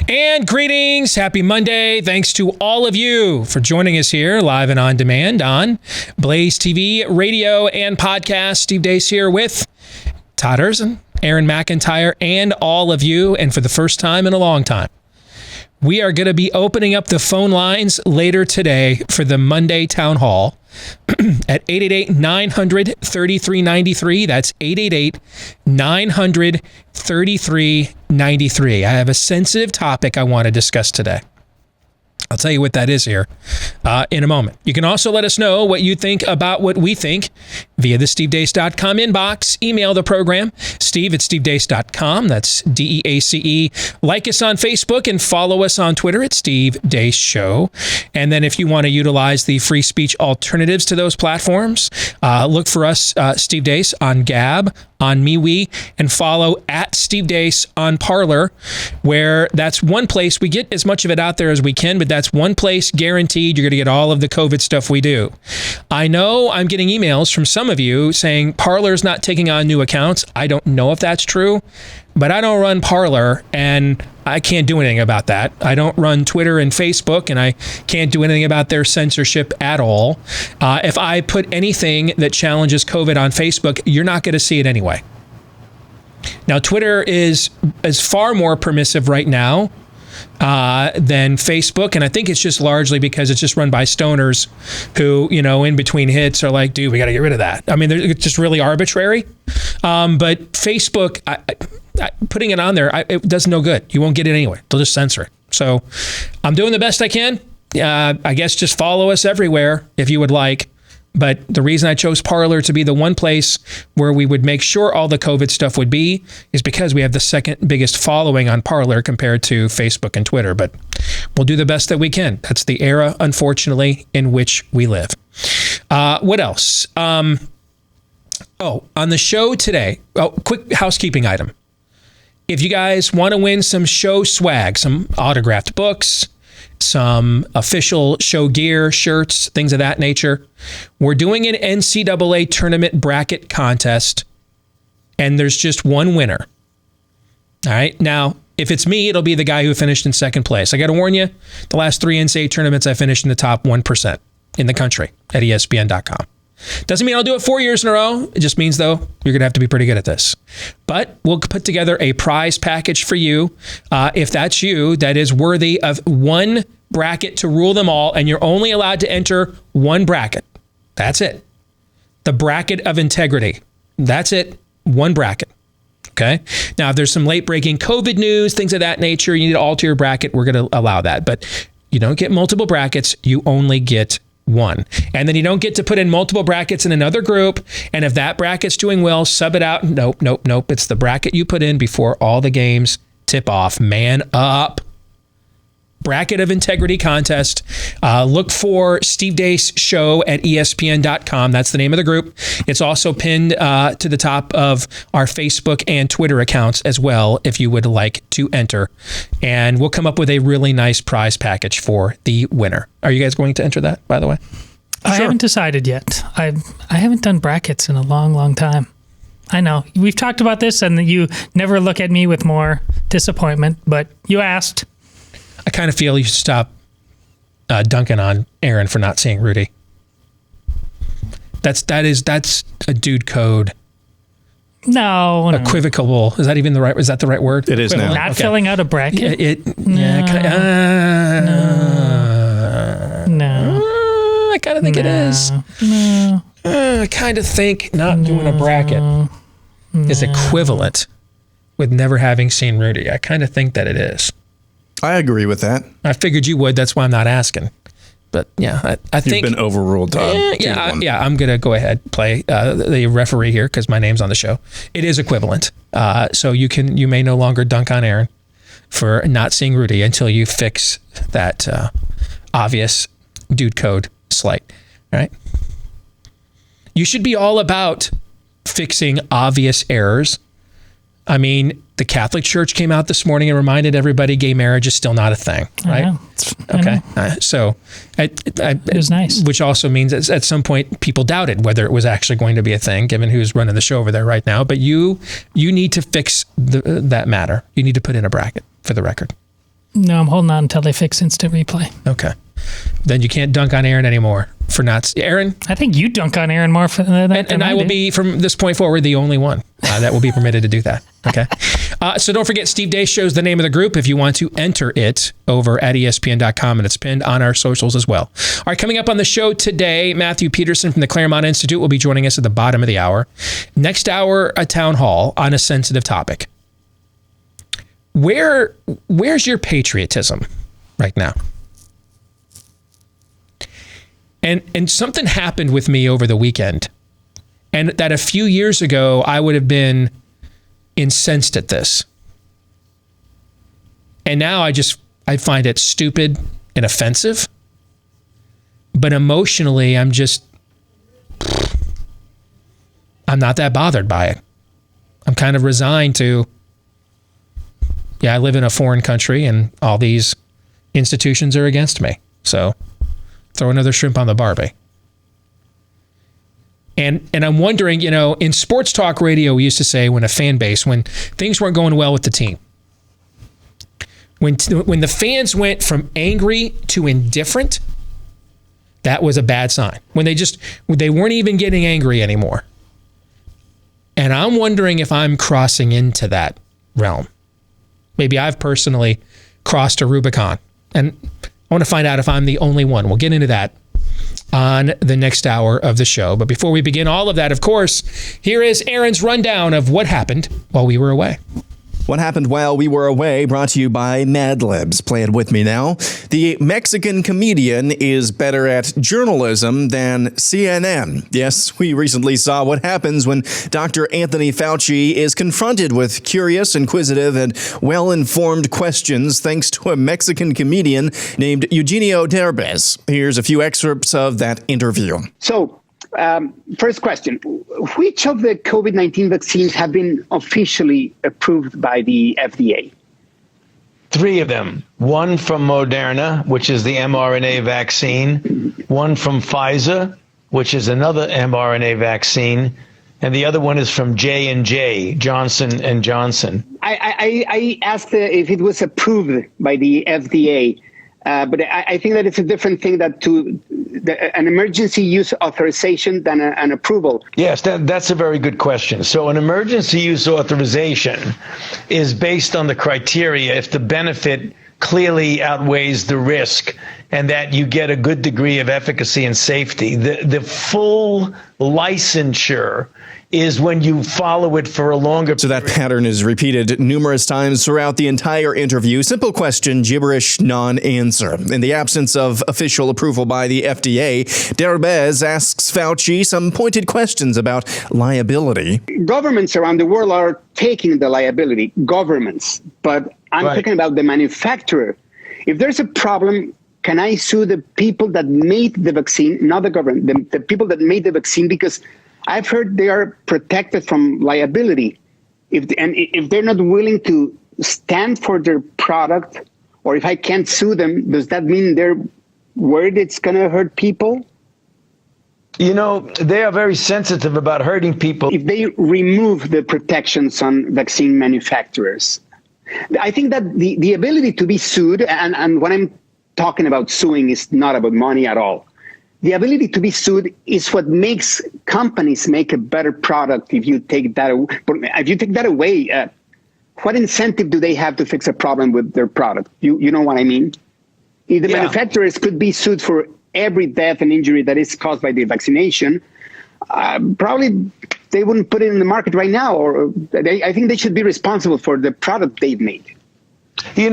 And greetings. Happy Monday. Thanks to all of you for joining us here live and on demand on Blaze TV, radio, and podcast. Steve Deace here with Todd Erzin, Aaron McIntyre, and all of you. And for the first time in a long time, we are going to be opening up the phone lines later today for the Monday Town Hall at 888-900-3393. That's 888-900-3393. I have a sensitive topic I want to discuss today. I'll tell you what that is here in a moment. You can also let us know what you think about what we think via the stevedeace.com inbox. Email the program, steve@stevedeace.com. That's DEACE. Like us on Facebook and follow us on Twitter at Steve Deace Show. And then if you want to utilize the free speech alternatives to those platforms, look for us, Steve Deace, on Gab, on MeWe, and follow at Steve Deace on Parler, where that's one place we get as much of it out there as we can, but that's one place guaranteed you're going to get all of the COVID stuff we do. I know I'm getting emails from some of you saying Parler's not taking on new accounts. I don't know if that's true, but I don't run Parler and I can't do anything about that. I don't run Twitter and Facebook, and I can't do anything about their censorship at all. If I put anything that challenges COVID on Facebook, you're not going to see it anyway. Now, Twitter is far more permissive right now than Facebook, and I think it's just largely because it's just run by stoners who, you know, in between hits are like, dude, we got to get rid of that. I mean, it's just really arbitrary. But Facebook, putting it on there, it does no good. You won't get it anyway. They'll just censor it. So I'm doing the best I can. I guess just follow us everywhere if you would like. But the reason I chose Parler to be the one place where we would make sure all the COVID stuff would be is because we have the second biggest following on Parler compared to Facebook and Twitter. But we'll do the best that we can. That's the era, unfortunately, in which we live. What else? On the show today, quick housekeeping item. If you guys want to win some show swag, some autographed books, some official show gear, shirts, things of that nature, we're doing an NCAA tournament bracket contest, and there's just one winner. All right. Now, if it's me, it'll be the guy who finished in second place. I got to warn you, the last 3 NCAA tournaments, I finished in the top 1% in the country at ESPN.com. Doesn't mean I'll do it 4 years in a row. It just means, though, you're going to have to be pretty good at this. But we'll put together a prize package for you. If that's you, that is worthy of one bracket to rule them all, and you're only allowed to enter one bracket. That's it. The bracket of integrity. That's it. One bracket. Okay? Now, if there's some late-breaking COVID news, things of that nature, you need to alter your bracket, we're going to allow that. But you don't get multiple brackets. You only get one. And then you don't get to put in multiple brackets in another group. And if that bracket's doing well, sub it out. Nope. It's the bracket you put in before all the games tip off. Man up. Bracket of Integrity contest. Look for Steve Deace Show at ESPN.com. That's the name of the group. It's also pinned to the top of our Facebook and Twitter accounts as well, if you would like to enter. And we'll come up with a really nice prize package for the winner. Are you guys going to enter that, by the way? I haven't decided yet. I haven't done brackets in a long, long time. I know. We've talked about this, and you never look at me with more disappointment, but you asked. I kind of feel you should stop dunking on Aaron for not seeing Rudy. That's a dude code. No. Equivocal. Is that even the right? Is that the right word? It is now. Not filling out a bracket. No. I kind of think it is. No. I kind of think not doing a bracket is equivalent with never having seen Rudy. I kind of think that it is. I agree with that. I figured you would. That's why I'm not asking. But yeah, I think you've been overruled, Todd. I'm gonna go ahead play the referee here because my name's on the show. It is equivalent. So you may no longer dunk on Aaron for not seeing Rudy until you fix that obvious dude code slight. All right. You should be all about fixing obvious errors. I mean, the Catholic Church came out this morning and reminded everybody gay marriage is still not a thing, right? Okay. So it was nice. Which also means at some point people doubted whether it was actually going to be a thing, given who's running the show over there right now. But you need to fix that matter. You need to put in a bracket for the record. No, I'm holding on until they fix instant replay. Okay. Then you can't dunk on Aaron anymore for not. Aaron? I think you dunk on Aaron more than And I will be, from this point forward, the only one that will be permitted to do that. Okay. So don't forget, Steve Deace Show is the name of the group if you want to enter it over at ESPN.com, and it's pinned on our socials as well. All right, coming up on the show today, Matthew Peterson from the Claremont Institute will be joining us at the bottom of the hour. Next hour, a town hall on a sensitive topic. Where's your patriotism right now? And something happened with me over the weekend, and that a few years ago I would have been incensed at this. And now I find it stupid and offensive. But emotionally, I'm not that bothered by it. I'm kind of resigned to, I live in a foreign country and all these institutions are against me. So throw another shrimp on the Barbie. And I'm wondering, in sports talk radio, we used to say when things weren't going well with the team, when the fans went from angry to indifferent, that was a bad sign. When they weren't even getting angry anymore. And I'm wondering if I'm crossing into that realm. Maybe I've personally crossed a Rubicon. And I want to find out if I'm the only one. We'll get into that on the next hour of the show. But before we begin all of that, of course, here is Aaron's rundown of what happened while we were away. What happened while we were away, brought to you by Mad Libs. Play it with me now. The Mexican comedian is better at journalism than CNN. Yes, we recently saw what happens when Dr. Anthony Fauci is confronted with curious, inquisitive, and well-informed questions thanks to a Mexican comedian named Eugenio Derbez. Here's a few excerpts of that interview. So, first question, which of the COVID-19 vaccines have been officially approved by the FDA? 3 of them. One from Moderna, which is the mRNA vaccine. One from Pfizer, which is another mRNA vaccine. And the other one is from J&J, Johnson & Johnson. I asked if it was approved by the FDA. But I think that it's a different thing an emergency use authorization than an approval. Yes, that's a very good question. So an emergency use authorization is based on the criteria if the benefit clearly outweighs the risk and that you get a good degree of efficacy and safety. The full licensure is when you follow it for a longer period. So that pattern is repeated numerous times throughout the entire interview. Simple question, gibberish, non-answer. In the absence of official approval by the FDA, Derbez asks Fauci some pointed questions about liability. Governments around the world are taking the liability, governments, but I'm talking about the manufacturer. If there's a problem, can I sue the people that made the vaccine, not the government, the people that made the vaccine? Because I've heard they are protected from liability. If they're not willing to stand for their product, or if I can't sue them, does that mean they're worried it's going to hurt people? They are very sensitive about hurting people. If they remove the protections on vaccine manufacturers, I think that the ability to be sued, and when I'm talking about suing is not about money at all. The ability to be sued is what makes companies make a better product. If you take that away, what incentive do they have to fix a problem with their product? You know what I mean? If the manufacturers could be sued for every death and injury that is caused by the vaccination, probably they wouldn't put it in the market right now. Or I think they should be responsible for the product they've made. They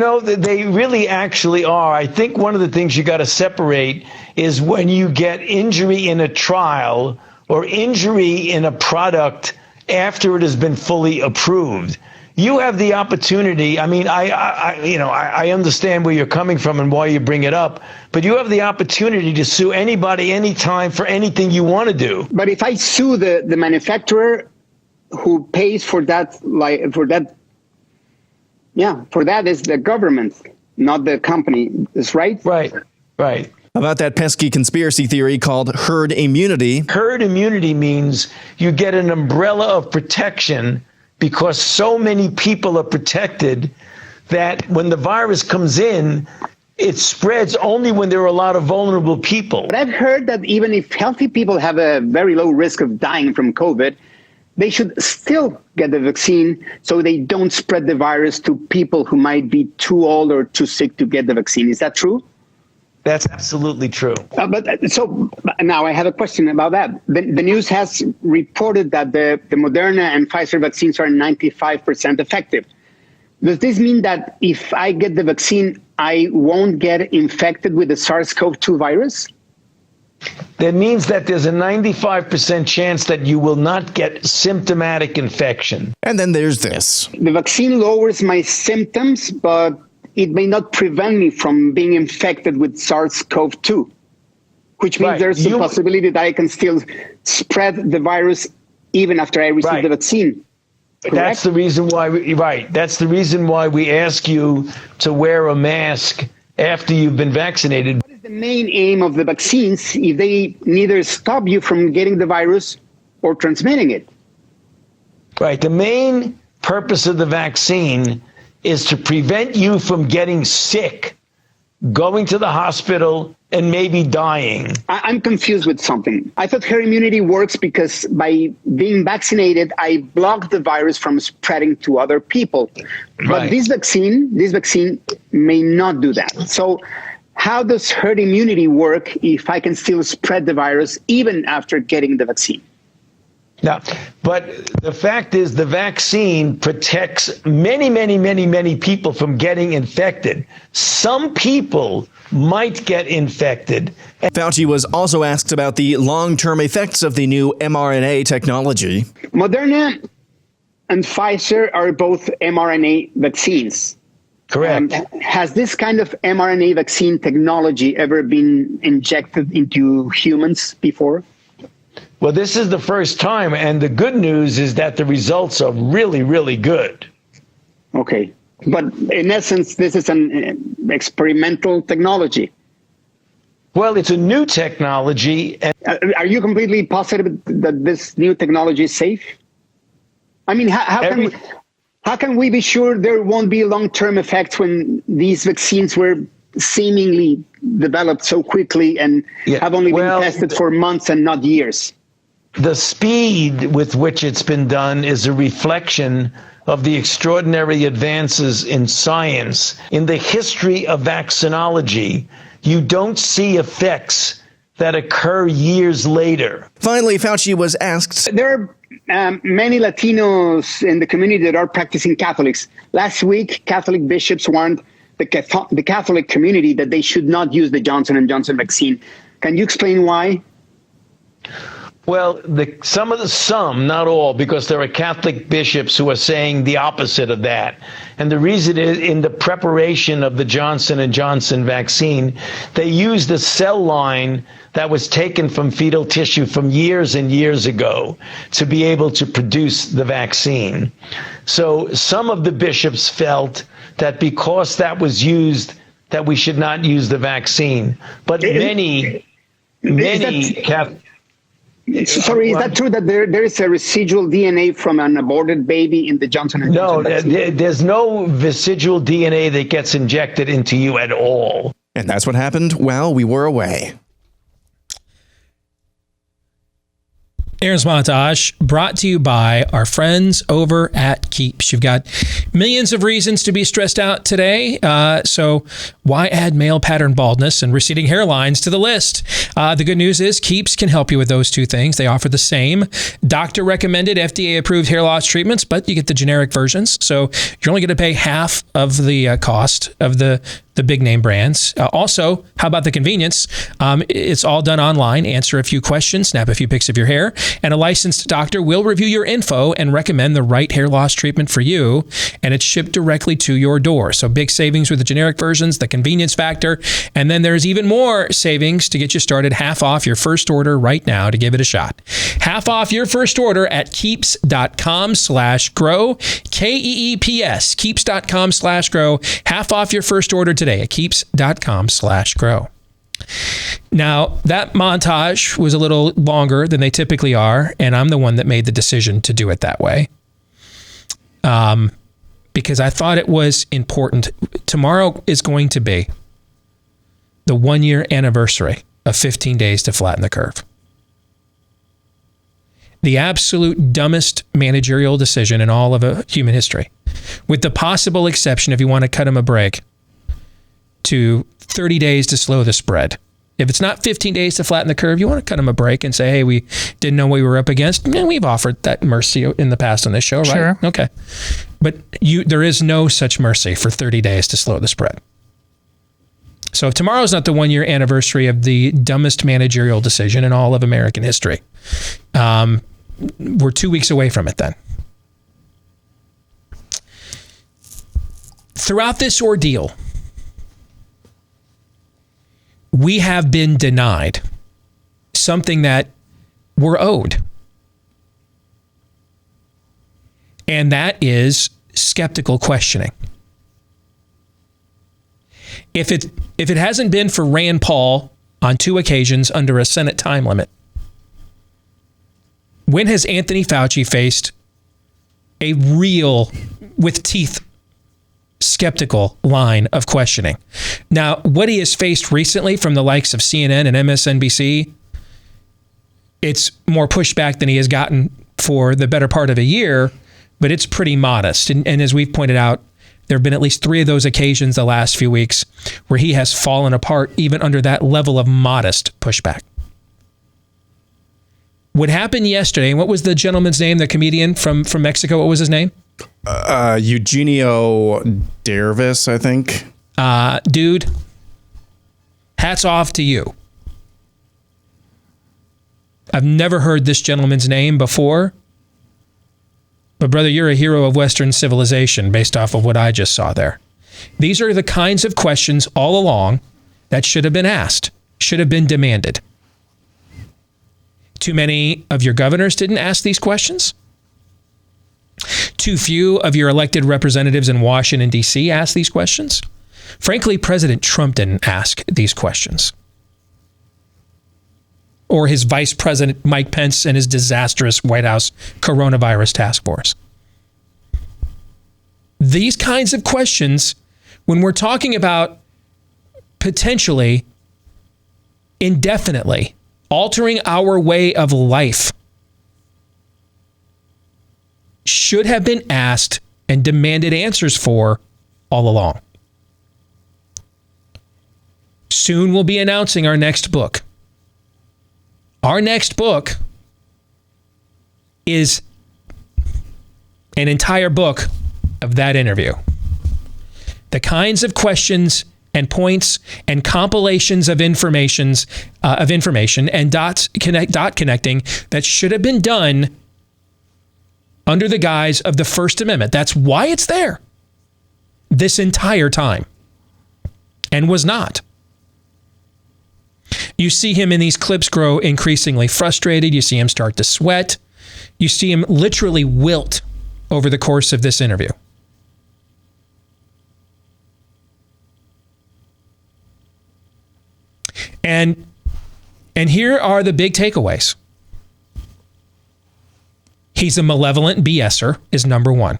really actually are. I think one of the things you got to separate is when you get injury in a trial or injury in a product after it has been fully approved. You have the opportunity. I mean, I understand where you're coming from and why you bring it up, but you have the opportunity to sue anybody, anytime, for anything you want to do. But if I sue the manufacturer who pays for that is the government, not the company. Is right? Right. About that pesky conspiracy theory called herd immunity. Herd immunity means you get an umbrella of protection because so many people are protected that when the virus comes in, it spreads only when there are a lot of vulnerable people. But I've heard that even if healthy people have a very low risk of dying from COVID, they should still get the vaccine so they don't spread the virus to people who might be too old or too sick to get the vaccine. Is that true? That's absolutely true. So now I have a question about that. The news has reported that the Moderna and Pfizer vaccines are 95% effective. Does this mean that if I get the vaccine, I won't get infected with the SARS-CoV-2 virus? That means that there's a 95% chance that you will not get symptomatic infection. And then there's this. The vaccine lowers my symptoms, but it may not prevent me from being infected with SARS-CoV-2, which means there's a possibility that I can still spread the virus even after I receive the vaccine. Correct? That's the reason why That's the reason why we ask you to wear a mask after you've been vaccinated. What is the main aim of the vaccines if they neither stop you from getting the virus or transmitting it? Right. The main purpose of the vaccine is to prevent you from getting sick, going to the hospital, and maybe dying. I'm confused with something. I thought herd immunity works because by being vaccinated, I block the virus from spreading to other people. But this vaccine may not do that. So how does herd immunity work if I can still spread the virus even after getting the vaccine? Now, but the fact is the vaccine protects many people from getting infected. Some people might get infected. Fauci was also asked about the long-term effects of the new mRNA technology. Moderna and Pfizer are both mRNA vaccines. Correct. Has this kind of mRNA vaccine technology ever been injected into humans before? Well, this is the first time, and the good news is that the results are really, really good. Okay. But in essence, this is an experimental technology. Well, it's a new technology. And are you completely positive that this new technology is safe? I mean, how can we be sure there won't be long-term effects when these vaccines were seemingly developed so quickly and have only been tested for months and not years? The speed with which it's been done is a reflection of the extraordinary advances in science. In the history of vaccinology, you don't see effects that occur years later. Finally, Fauci was asked, there are many Latinos in the community that are practicing Catholics. Last week, Catholic bishops warned the Catholic community that they should not use the Johnson & Johnson vaccine. Can you explain why? Well, some, not all, because there are Catholic bishops who are saying the opposite of that. And the reason is in the preparation of the Johnson & Johnson vaccine, they used a cell line that was taken from fetal tissue from years and years ago to be able to produce the vaccine. So some of the bishops felt that because that was used, that we should not use the vaccine. But many Catholic... Sorry, is that true that there is a residual DNA from an aborted baby in the Johnson & Johnson vaccine? No, there's no residual DNA that gets injected into you at all. and that's what happened while we were away. Aaron's Montage, brought to you by our friends over at Keeps. You've got millions of reasons to be stressed out today, so why add male pattern baldness and receding hairlines to the list? The good news is Keeps can help you with those two things. They offer the same doctor-recommended, FDA-approved hair loss treatments, but you get the generic versions, so you're only going to pay half of the cost of the big-name brands. Also, how about the convenience? It's all done online. Answer a few questions, snap a few pics of your hair, and a licensed doctor will review your info and recommend the right hair loss treatment for you, and it's shipped directly to your door. So big savings with the generic versions, the convenience factor, and then there's even more savings to get you started. Half off your first order right now to give it a shot. Half off your first order at keeps.com/grow, Keeps, keeps.com/grow. Half off your first order today at keeps.com/grow. Now, that montage was a little longer than they typically are, and I'm the one that made the decision to do it that way. because I thought it was important. Tomorrow is going to be the 1-year anniversary of 15 days to flatten the curve. The absolute dumbest managerial decision in all of human history, with the possible exception, if you want to cut him a break, to 30 days to slow the spread. If it's not 15 days to flatten the curve, you want to cut him a break and say, hey, we didn't know what we were up against. And we've offered that mercy in the past on this show, right? Sure. Okay. But there is no such mercy for 30 days to slow the spread. So if tomorrow's not the 1-year anniversary of the dumbest managerial decision in all of American history, we're 2 weeks away from it then. Throughout this ordeal, we have been denied something that we're owed. And that is skeptical questioning. If it hasn't been for Rand Paul on 2 occasions under a Senate time limit, when has Anthony Fauci faced a real, with teeth, skeptical line of questioning? Now, what he has faced recently from the likes of CNN and MSNBC, it's more pushback than he has gotten for the better part of a year, but it's pretty modest. And as we've pointed out, there have been at least 3 of those occasions the last few weeks where he has fallen apart even under that level of modest pushback. What happened yesterday, and what was the gentleman's name, the comedian from Mexico? What was his name? Eugenio Derbez, I think. Dude, hats off to you. I've never heard this gentleman's name before, but brother, you're a hero of Western civilization based off of what I just saw there. These are the kinds of questions all along that should have been asked, should have been demanded. Too many of your governors didn't ask these questions. Too few of your elected representatives in Washington, D.C. asked these questions. Frankly, President Trump didn't ask these questions. Or his Vice President Mike Pence and his disastrous White House coronavirus task force. These kinds of questions, when we're talking about potentially, indefinitely, altering our way of life, should have been asked and demanded answers for all along. Soon we'll be announcing our next book. Our next book is an entire book of that interview. The kinds of questions and points and compilations of information and dot connecting that should have been done under the guise of the First Amendment. That's why it's there this entire time and was not. You see him in these clips grow increasingly frustrated. You see him start to sweat. You see him literally wilt over the course of this interview. And here are the big takeaways. He's a malevolent BSer is number one.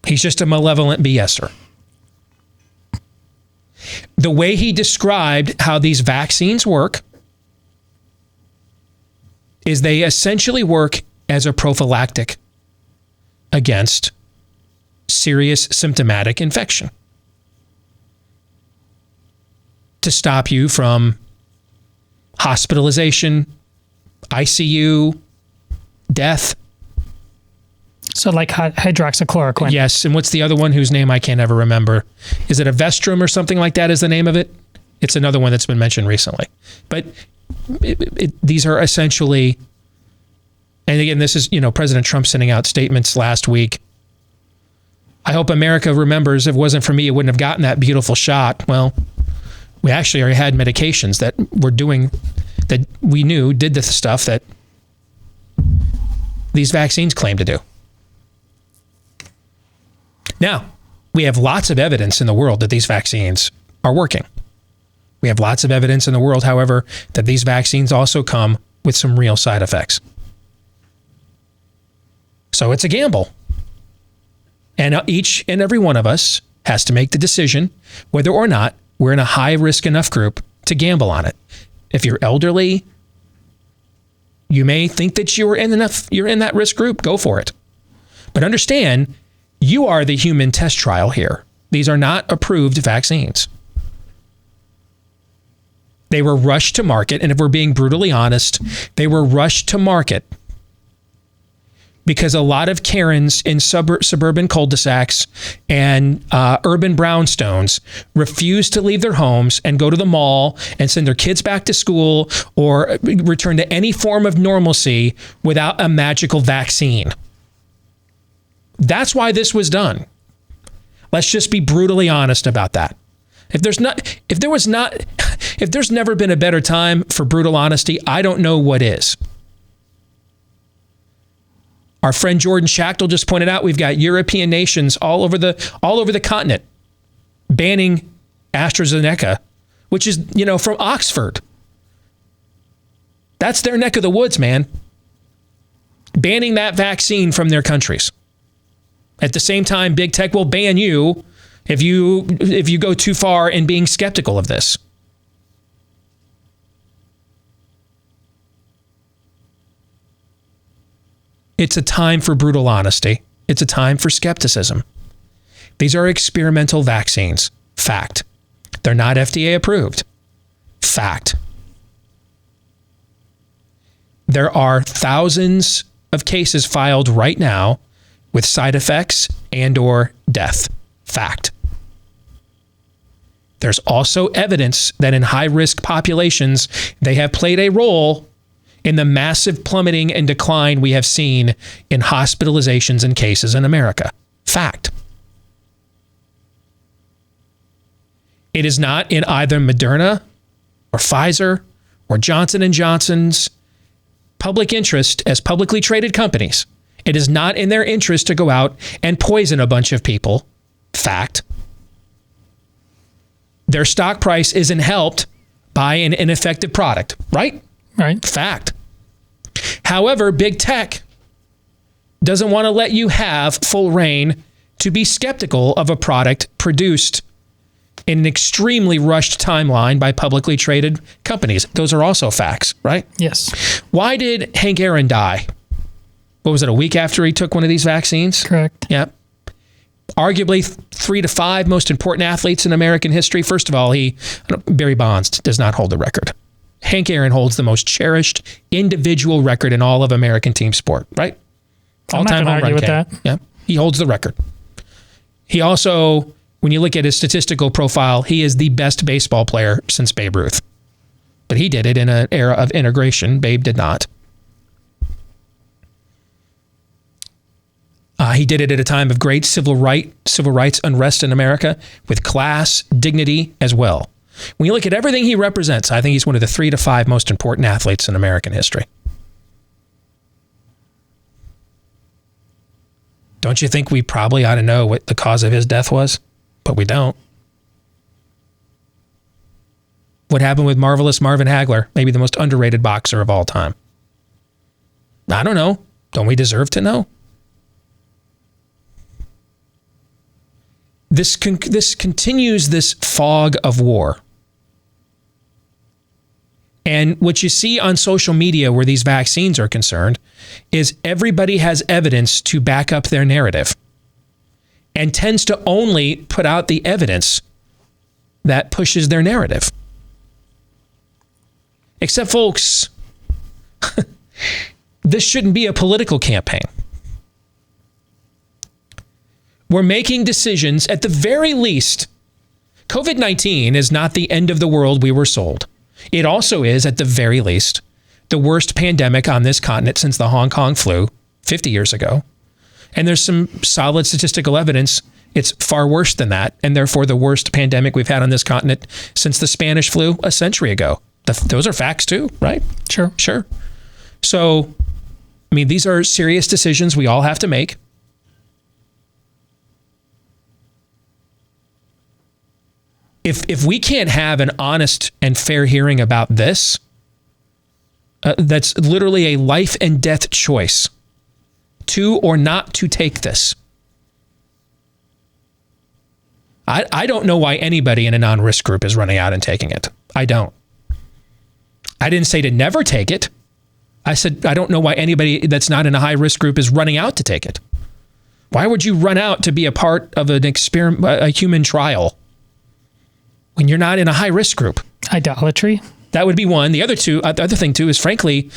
He's just a malevolent BSer. The way he described how these vaccines work is they essentially work as a prophylactic against serious symptomatic infection to stop you from hospitalization, ICU, death. So like hydroxychloroquine. Yes, and what's the other one whose name I can't ever remember? Is it Avestrum or something like that is the name of it? It's another one that's been mentioned recently. But these are essentially, and again, this is, President Trump sending out statements last week. I hope America remembers if it wasn't for me, it wouldn't have gotten that beautiful shot. Well, we actually already had medications that were doing, that we knew did the stuff that these vaccines claim to do. Now, we have lots of evidence in the world that these vaccines are working. We have lots of evidence in the world, however, that these vaccines also come with some real side effects. So it's a gamble. And each and every one of us has to make the decision whether or not we're in a high risk enough group to gamble on it. If you're elderly, you may think that you're in that risk group, go for it. But understand, you are the human test trial here. These are not approved vaccines. They were rushed to market, and if we're being brutally honest, they were rushed to market because a lot of Karens in suburban cul-de-sacs and urban brownstones refuse to leave their homes and go to the mall and send their kids back to school or return to any form of normalcy without a magical vaccine. That's why this was done. Let's just be brutally honest about that. If there's never been a better time for brutal honesty, I don't know what is. Our friend Jordan Schachtel just pointed out we've got European nations all over the continent banning AstraZeneca, which is, from Oxford. That's their neck of the woods, man. Banning that vaccine from their countries. At the same time, big tech will ban you if you go too far in being skeptical of this. It's a time for brutal honesty. It's a time for skepticism. These are experimental vaccines. Fact. They're not FDA approved. Fact. There are thousands of cases filed right now with side effects and/or death. Fact. There's also evidence that in high-risk populations, they have played a role in the massive plummeting and decline we have seen in hospitalizations and cases in America. Fact. It is not in either Moderna or Pfizer or Johnson & Johnson's public interest as publicly traded companies. It is not in their interest to go out and poison a bunch of people. Fact. Their stock price isn't helped by an ineffective product, right? Right. Fact. However, big tech doesn't want to let you have full reign to be skeptical of a product produced in an extremely rushed timeline by publicly traded companies. Those are also facts, right? Yes. Why did Hank Aaron die? What was it, a week after he took one of these vaccines? Correct. Yep. Arguably 3 to 5 most important athletes in American history. First of all, Barry Bonds does not hold the record. Hank Aaron holds the most cherished individual record in all of American team sport, right? All-time home run king. That. Yeah, he holds the record. He also, when you look at his statistical profile, he is the best baseball player since Babe Ruth. But he did it in an era of integration. Babe did not. He did it at a time of great civil rights unrest in America with class, dignity as well. When you look at everything he represents, I think he's one of the 3 to 5 most important athletes in American history. Don't you think we probably ought to know what the cause of his death was? But we don't. What happened with Marvelous Marvin Hagler, maybe the most underrated boxer of all time? I don't know. Don't we deserve to know? This continues this fog of war. And what you see on social media where these vaccines are concerned is everybody has evidence to back up their narrative and tends to only put out the evidence that pushes their narrative. Except, folks, this shouldn't be a political campaign. We're making decisions, at the very least. COVID-19 is not the end of the world we were sold. It also is, at the very least, the worst pandemic on this continent since the Hong Kong flu 50 years ago. And there's some solid statistical evidence it's far worse than that, and therefore the worst pandemic we've had on this continent since the Spanish flu a century ago. Those are facts too, right? Sure. So, I mean, these are serious decisions we all have to make. If we can't have an honest and fair hearing about this, that's literally a life and death choice to or not to take this. I don't know why anybody in a non-risk group is running out and taking it. I don't. I didn't say to never take it. I said I don't know why anybody that's not in a high-risk group is running out to take it. Why would you run out to be a part of an experiment, a human trial, when you're not in a high-risk group? Idolatry. That would be one. The other thing too is, frankly,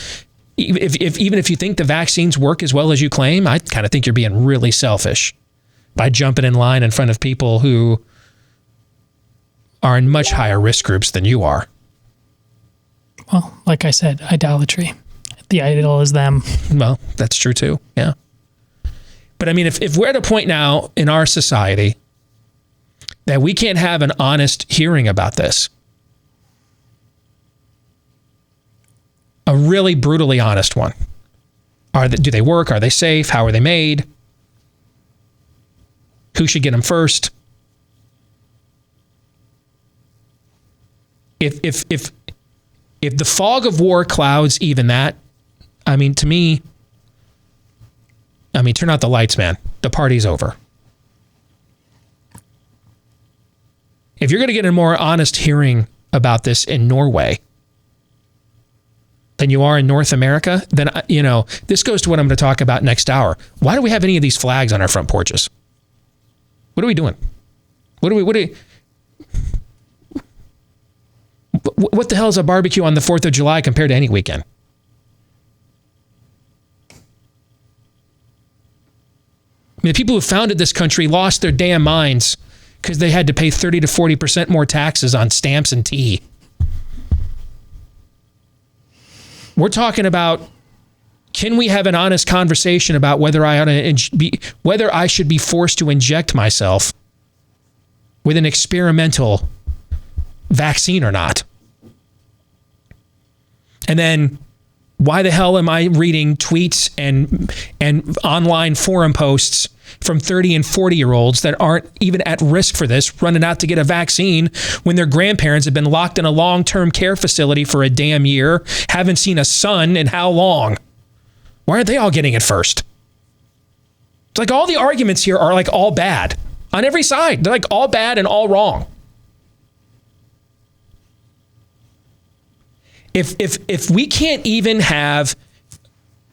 even if you think the vaccines work as well as you claim, I kind of think you're being really selfish by jumping in line in front of people who are in much higher risk groups than you are. Well, like I said, idolatry. The idol is them. Well, that's true too. Yeah. But I mean, if we're at a point now in our society that we can't have an honest hearing about this, a really brutally honest one. Do they work? Are they safe? How are they made? Who should get them first? If the fog of war clouds even that, I mean, to me, turn out the lights, man. The party's over. If you're going to get a more honest hearing about this in Norway than you are in North America, then, this goes to what I'm going to talk about next hour. Why do we have any of these flags on our front porches? What are we doing? What the hell is a barbecue on the 4th of July compared to any weekend? I mean, the people who founded this country lost their damn minds because they had to pay 30 to 40% more taxes on stamps and tea. We're talking about, can we have an honest conversation about whether I should be forced to inject myself with an experimental vaccine or not? And then why the hell am I reading tweets and online forum posts from 30 and 40-year-olds that aren't even at risk for this, running out to get a vaccine when their grandparents have been locked in a long-term care facility for a damn year, haven't seen a son in how long? Why aren't they all getting it first? It's like all the arguments here are like all bad on every side. They're like all bad and all wrong. If we can't even have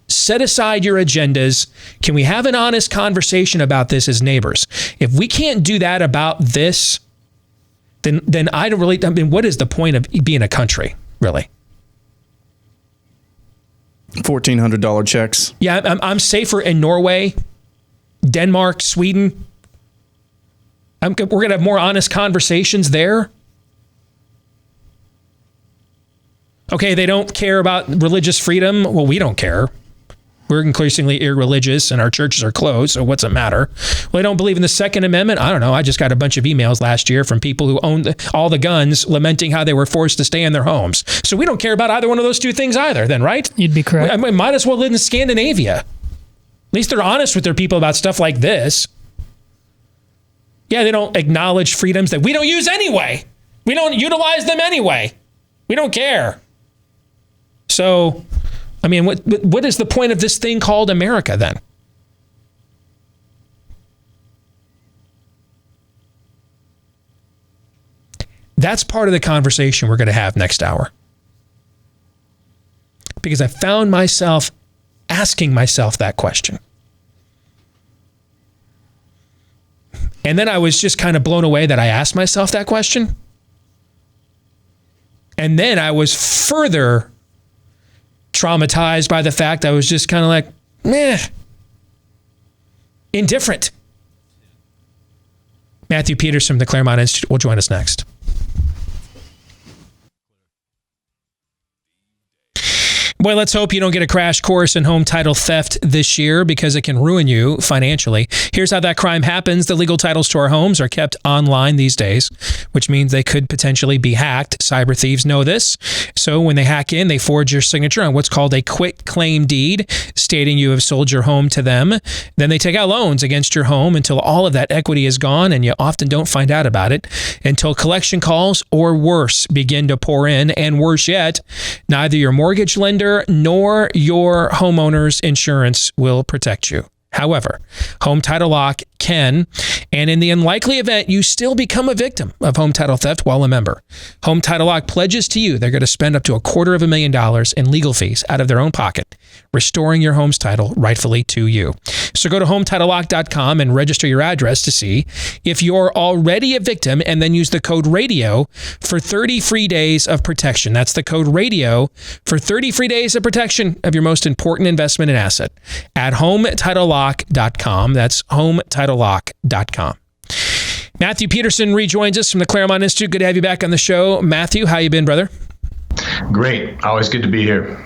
set aside your agendas, can we have an honest conversation about this as neighbors? If we can't do that about this, then I don't really, what is the point of being a country, really? $1,400 checks. Yeah, I'm safer in Norway, Denmark, Sweden. We're going to have more honest conversations there. Okay, they don't care about religious freedom. Well, we don't care. We're increasingly irreligious and our churches are closed, so what's it matter? Well, they don't believe in the Second Amendment. I don't know. I just got a bunch of emails last year from people who owned all the guns lamenting how they were forced to stay in their homes. So we don't care about either one of those two things either then, right? You'd be correct. I might as well live in Scandinavia. At least they're honest with their people about stuff like this. Yeah, they don't acknowledge freedoms that we don't use anyway. We don't utilize them anyway. We don't care. So, I mean, what is the point of this thing called America then? That's part of the conversation we're going to have next hour. Because I found myself asking myself that question. And then I was just kind of blown away that I asked myself that question. And then I was further traumatized by the fact I was just kind of like, indifferent. Matthew Peterson from the Claremont Institute will join us next. Boy, let's hope you don't get a crash course in home title theft this year because it can ruin you financially. Here's how that crime happens. The legal titles to our homes are kept online these days, which means they could potentially be hacked. Cyber thieves know this. So when they hack in, they forge your signature on what's called a quit claim deed, stating you have sold your home to them. Then they take out loans against your home until all of that equity is gone, and you often don't find out about it until collection calls or worse begin to pour in. And worse yet, neither your mortgage lender nor your homeowner's insurance will protect you. However, home title lock can, and in the unlikely event you still become a victim of home title theft while a member, Home Title Lock pledges to you they're going to spend up to $250,000 in legal fees out of their own pocket, restoring your home's title rightfully to you. So go to HometitleLock.com and register your address to see if you're already a victim, and then use the code RADIO for 30 free days of protection. That's the code RADIO for 30 free days of protection of your most important investment and asset at HometitleLock.com. That's HometitleLock.com. Matthew Peterson rejoins us from the Claremont Institute. Good to have you back on the show. Matthew, how you been, brother? Great. Always good to be here.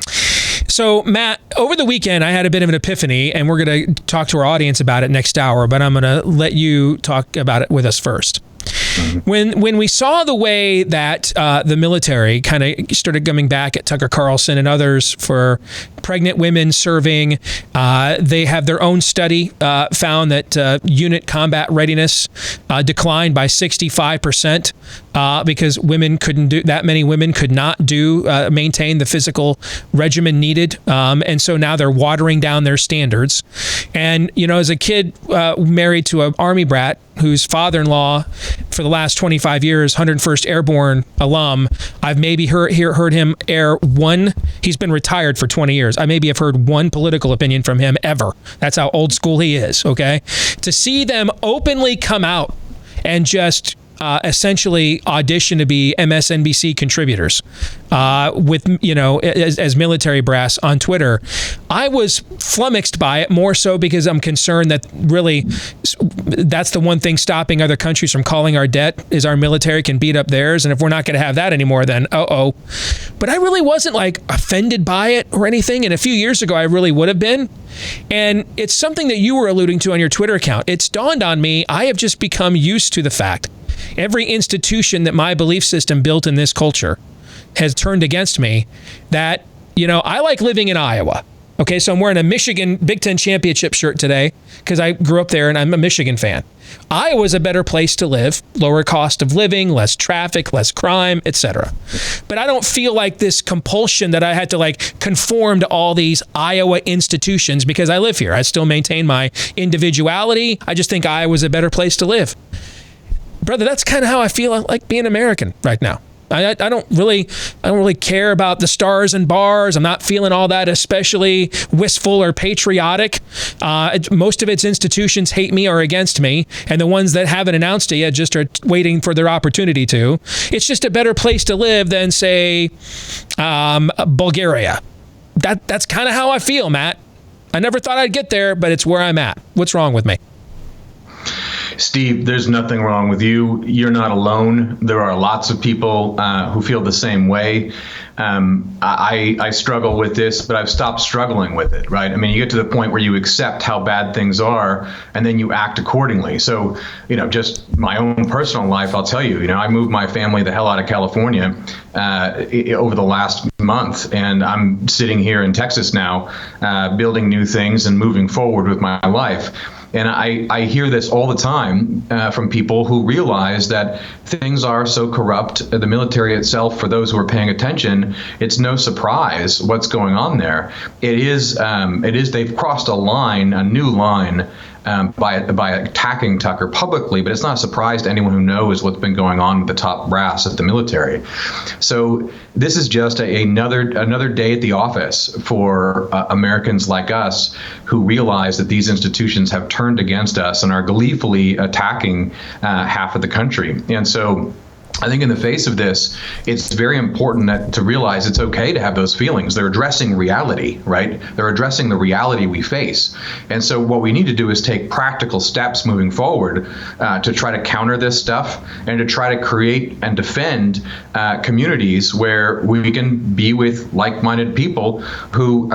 So, Matt, over the weekend, I had a bit of an epiphany, and we're going to talk to our audience about it next hour, but I'm going to let you talk about it with us first. When we saw the way that the military kind of started coming back at Tucker Carlson and others for pregnant women serving, they have their own study found that unit combat readiness declined by 65% because women couldn't do that. Many women could not maintain the physical regimen needed, and so now they're watering down their standards. And as a kid married to an Army brat whose father-in-law for the last 25 years, 101st Airborne alum, I've maybe heard him air one. He's been retired for 20 years. I maybe have heard one political opinion from him ever. That's how old school he is, okay? To see them openly come out and just essentially audition to be MSNBC contributors with, as military brass on Twitter, I was flummoxed by it, more so because I'm concerned that really that's the one thing stopping other countries from calling our debt is our military can beat up theirs. And if we're not going to have that anymore, then But I really wasn't offended by it or anything. And a few years ago, I really would have been. And it's something that you were alluding to on your Twitter account. It's dawned on me, I have just become used to the fact every institution that my belief system built in this culture has turned against me, that, I like living in Iowa. Okay, so I'm wearing a Michigan Big Ten championship shirt today because I grew up there and I'm a Michigan fan. Iowa's a better place to live, lower cost of living, less traffic, less crime, etc. But I don't feel like this compulsion that I had to conform to all these Iowa institutions because I live here. I still maintain my individuality. I just think Iowa's a better place to live. Brother, that's kind of how I feel like being American right now. I don't really care about the stars and bars. I'm not feeling all that especially wistful or patriotic. Most of its institutions hate me or against me, and the ones that haven't announced it yet just are waiting for their opportunity to. It's just a better place to live than, say, Bulgaria. That's kind of how I feel, Matt. I never thought I'd get there, but it's where I'm at. What's wrong with me? Steve, there's nothing wrong with you. You're not alone. There are lots of people who feel the same way. I struggle with this, but I've stopped struggling with it, right? I mean, you get to the point where you accept how bad things are, and then you act accordingly. So, just my own personal life, I'll tell you, I moved my family the hell out of California over the last month, and I'm sitting here in Texas now, building new things and moving forward with my life. And I hear this all the time from people who realize that things are so corrupt. The military itself, for those who are paying attention, it's no surprise what's going on there. It is they've crossed a new line by attacking Tucker publicly, but it's not a surprise to anyone who knows what's been going on with the top brass at the military. So this is just another day at the office for Americans like us who realize that these institutions have turned against us and are gleefully attacking half of the country. And so I think in the face of this, it's very important to realize it's okay to have those feelings. They're addressing reality, right? They're addressing the reality we face. And so what we need to do is take practical steps moving forward to try to counter this stuff and to try to create and defend communities where we can be with like-minded people who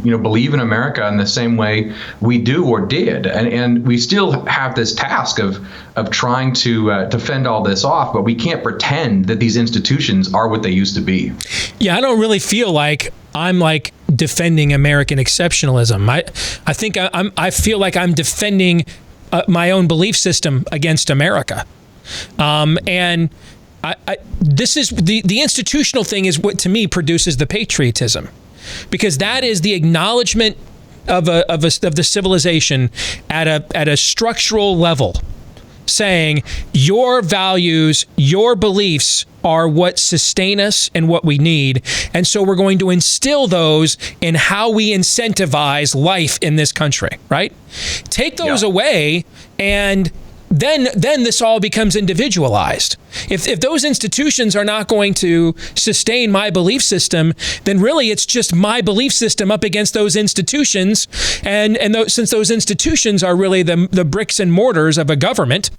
believe in America in the same way we do or did. And we still have this task of trying to fend all this off, but we can't pretend that these institutions are what they used to be. Yeah, I don't really feel like I'm defending American exceptionalism. I think I feel like I'm defending my own belief system against America. And this is the institutional thing is what to me produces the patriotism, because that is the acknowledgement of the civilization at a structural level, saying your values, your beliefs are what sustain us and what we need. And so we're going to instill those in how we incentivize life in this country, right? Take those away, and then this all becomes individualized. If those institutions are not going to sustain my belief system, then really it's just my belief system up against those institutions. And since those institutions are really the bricks and mortars of a government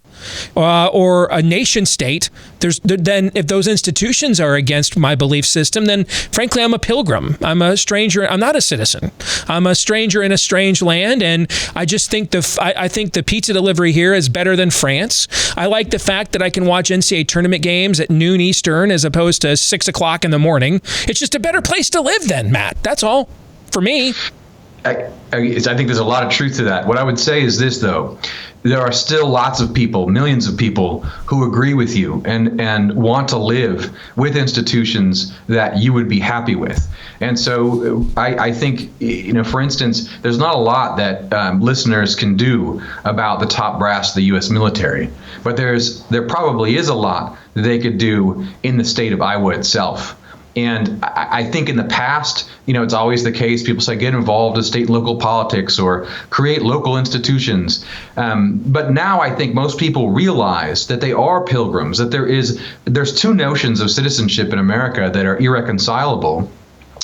or a nation state, then if those institutions are against my belief system, then frankly, I'm a pilgrim. I'm a stranger. I'm not a citizen. I'm a stranger in a strange land. And I just think I think the pizza delivery here is better than France. I like the fact that I can watch NCAA tournament games at noon Eastern as opposed to 6 o'clock in the morning. It's just a better place to live then, Matt. That's all for me. I think there's a lot of truth to that. What I would say is this, though. There are still lots of people, millions of people, who agree with you and want to live with institutions that you would be happy with. And so I think, for instance, there's not a lot that listeners can do about the top brass of the U.S. military, but there probably is a lot that they could do in the state of Iowa itself. And I think in the past, it's always the case. People say get involved in state and local politics or create local institutions. But now I think most people realize that they are pilgrims, that there's two notions of citizenship in America that are irreconcilable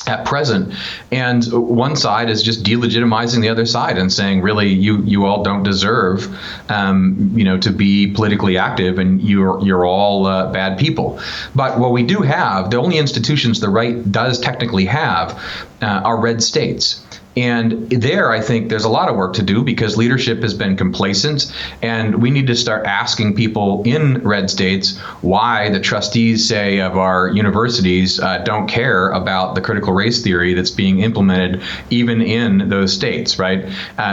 at present, and one side is just delegitimizing the other side and saying, really, you all don't deserve, to be politically active, and you're all bad people. But what we do have, the only institutions the right does technically have, are red states. And there, I think there's a lot of work to do because leadership has been complacent, and we need to start asking people in red states why the trustees, say, of our universities don't care about the critical race theory that's being implemented even in those states, right?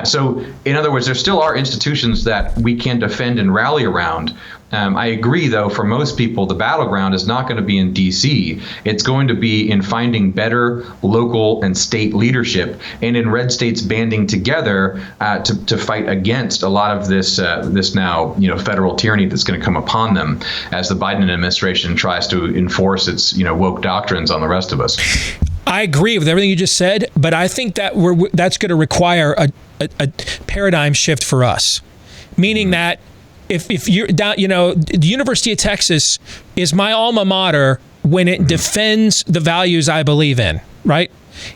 So, in other words, there still are institutions that we can defend and rally around. I agree, though, for most people, the battleground is not going to be in D.C. It's going to be in finding better local and state leadership, and in red states banding together to fight against a lot of this now federal tyranny that's going to come upon them as the Biden administration tries to enforce its woke doctrines on the rest of us. I agree with everything you just said, but I think that that's going to require a paradigm shift for us, meaning that. If you're down, the University of Texas is my alma mater when it defends the values I believe in, right?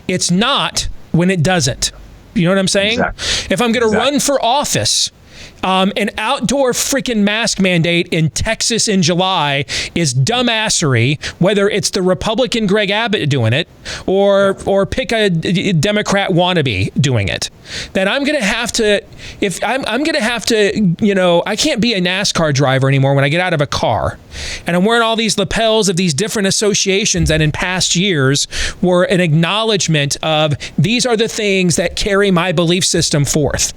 It's not when it doesn't. You know what I'm saying? Exactly. If I'm going to run for office, an outdoor freaking mask mandate in Texas in July is dumbassery, whether it's the Republican Greg Abbott doing it or pick a Democrat wannabe doing it. Then I'm going to have to, I can't be a NASCAR driver anymore when I get out of a car. And I'm wearing all these lapels of these different associations that in past years were an acknowledgement of these are the things that carry my belief system forth.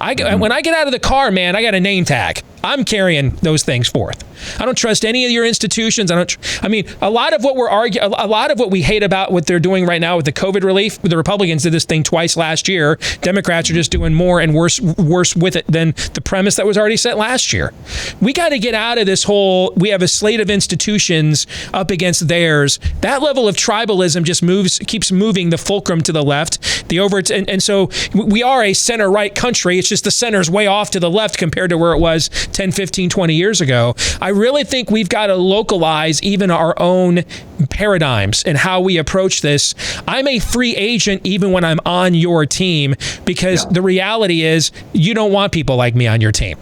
When I get out of the car, man, I got a name tag. I'm carrying those things forth. I don't trust any of your institutions. A lot of what a lot of what we hate about what they're doing right now with the COVID relief, the Republicans did this thing twice last year. Democrats are just doing more and worse with it than the premise that was already set last year. We got to get out of this whole, we have a slate of institutions up against theirs. That level of tribalism just keeps moving the fulcrum to the left. And so we are a center-right country. It's just the center's way off to the left compared to where it was 10, 15, 20 years ago. I really think we've got to localize even our own paradigms and how we approach this. I'm a free agent even when I'm on your team because the reality is you don't want people like me on your team.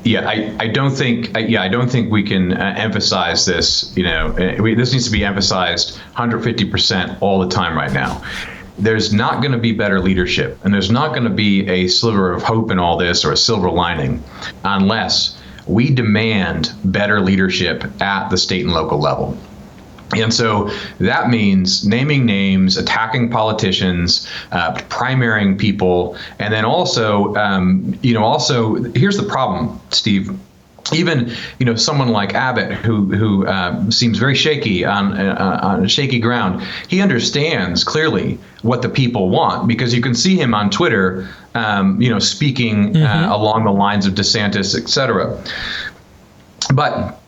Yeah, I don't think we can emphasize this. This needs to be emphasized 150% all the time right now. There's not going to be better leadership, and there's not going to be a sliver of hope in all this or a silver lining unless we demand better leadership at the state and local level. And so that means naming names, attacking politicians, primarying people, and then also, here's the problem, Steve. even, someone like Abbott, who seems very shaky on shaky ground, he understands clearly what the people want, because you can see him on Twitter, speaking along the lines of DeSantis, et cetera. But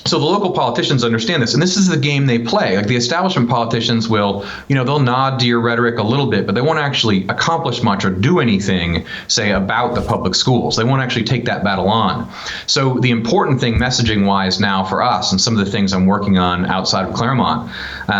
so the local politicians understand this, and this is the game they play. Like the establishment politicians will, they'll nod to your rhetoric a little bit, but they won't actually accomplish much or do anything, say, about the public schools. They won't actually take that battle on. So the important thing messaging-wise now for us, and some of the things I'm working on outside of Claremont,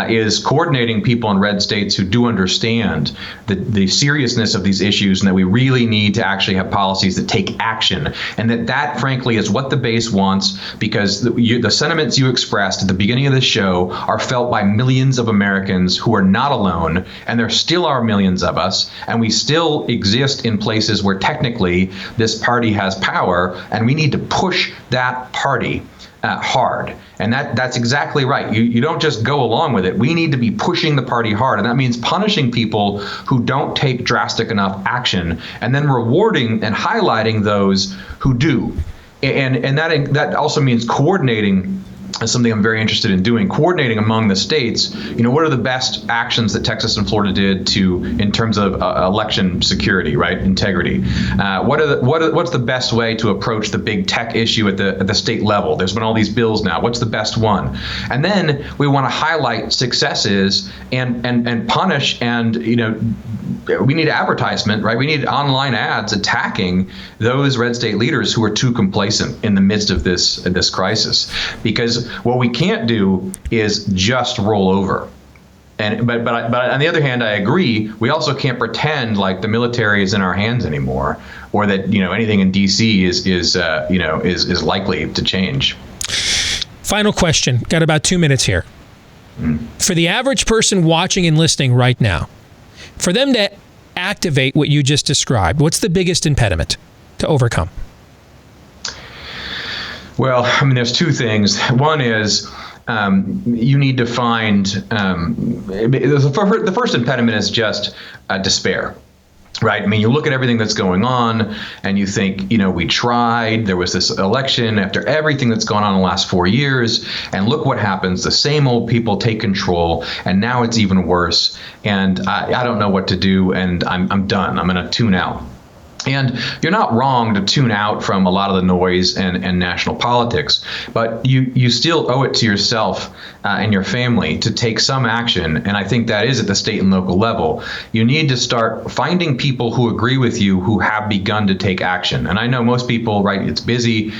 is coordinating people in red states who do understand the seriousness of these issues, and that we really need to actually have policies that take action, and that frankly is what the base wants, because the sentiments you expressed at the beginning of this show are felt by millions of Americans who are not alone, and there still are millions of us, and we still exist in places where technically this party has power, and we need to push that party hard. And that's exactly right. You don't just go along with it. We need to be pushing the party hard, and that means punishing people who don't take drastic enough action, and then rewarding and highlighting those who do. And that also means coordinating. Is something I'm very interested in doing, coordinating among the states. What are the best actions that Texas and Florida did in terms of election security, right? Integrity. What's the best way to approach the big tech issue at the state level? There's been all these bills now. What's the best one? And then we want to highlight successes and punish, and we need advertisement, right? We need online ads attacking those red state leaders who are too complacent in the midst of this crisis, because what we can't do is just roll over. But on the other hand, I agree. We also can't pretend like the military is in our hands anymore, or that anything in D.C. is likely to change. Final question. Got about 2 minutes here. For the average person watching and listening right now, for them to activate what you just described, what's the biggest impediment to overcome? Well, there's two things. One is you need to find the first impediment is just despair. Right. You look at everything that's going on and you think, we tried. There was this election after everything that's gone on in the last 4 years. And look what happens. The same old people take control. And now it's even worse. And I don't know what to do. And I'm done. I'm going to tune out. And you're not wrong to tune out from a lot of the noise and national politics, but you still owe it to yourself and your family to take some action. And I think that is at the state and local level. You need to start finding people who agree with you, who have begun to take action. And I know most people, right, it's busy.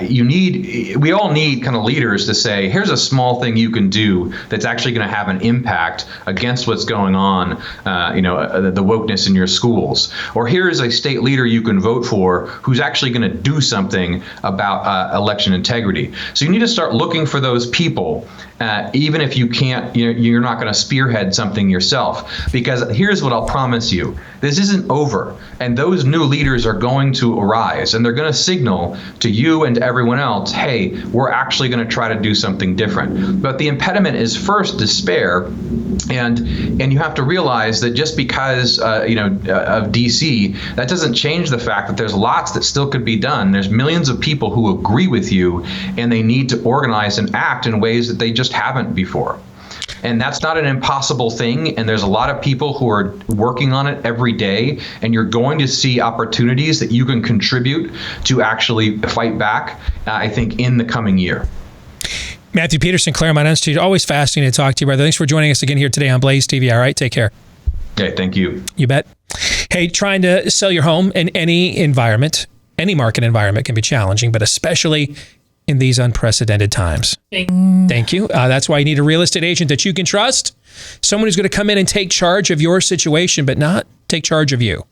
We all need kind of leaders to say, here's a small thing you can do that's actually going to have an impact against what's going on, the wokeness in your schools. Or here is a state leader you can vote for who's actually going to do something about election integrity. So you need to start looking for those people, even if you can't, you're not going to spearhead something yourself. Because here's what I'll promise you. This isn't over. And those new leaders are going to arise, and they're going to signal to you and to everyone else, hey, we're actually going to try to do something different. But the impediment is first despair. And you have to realize that just because of DC, that doesn't change the fact that there's lots that still could be done. There's millions of people who agree with you, and they need to organize and act in ways that they just haven't before. And that's not an impossible thing. And there's a lot of people who are working on it every day. And you're going to see opportunities that you can contribute to actually fight back, I think, in the coming year. Matthew Peterson, Claremont Institute. Always fascinating to talk to you, brother. Thanks for joining us again here today on Blaze TV. All right, take care. Okay, thank you. You bet. Hey, trying to sell your home in any environment, any market environment can be challenging, but especially in these unprecedented times. Bing. Thank you. That's why you need a real estate agent that you can trust. Someone who's going to come in and take charge of your situation, but not take charge of you.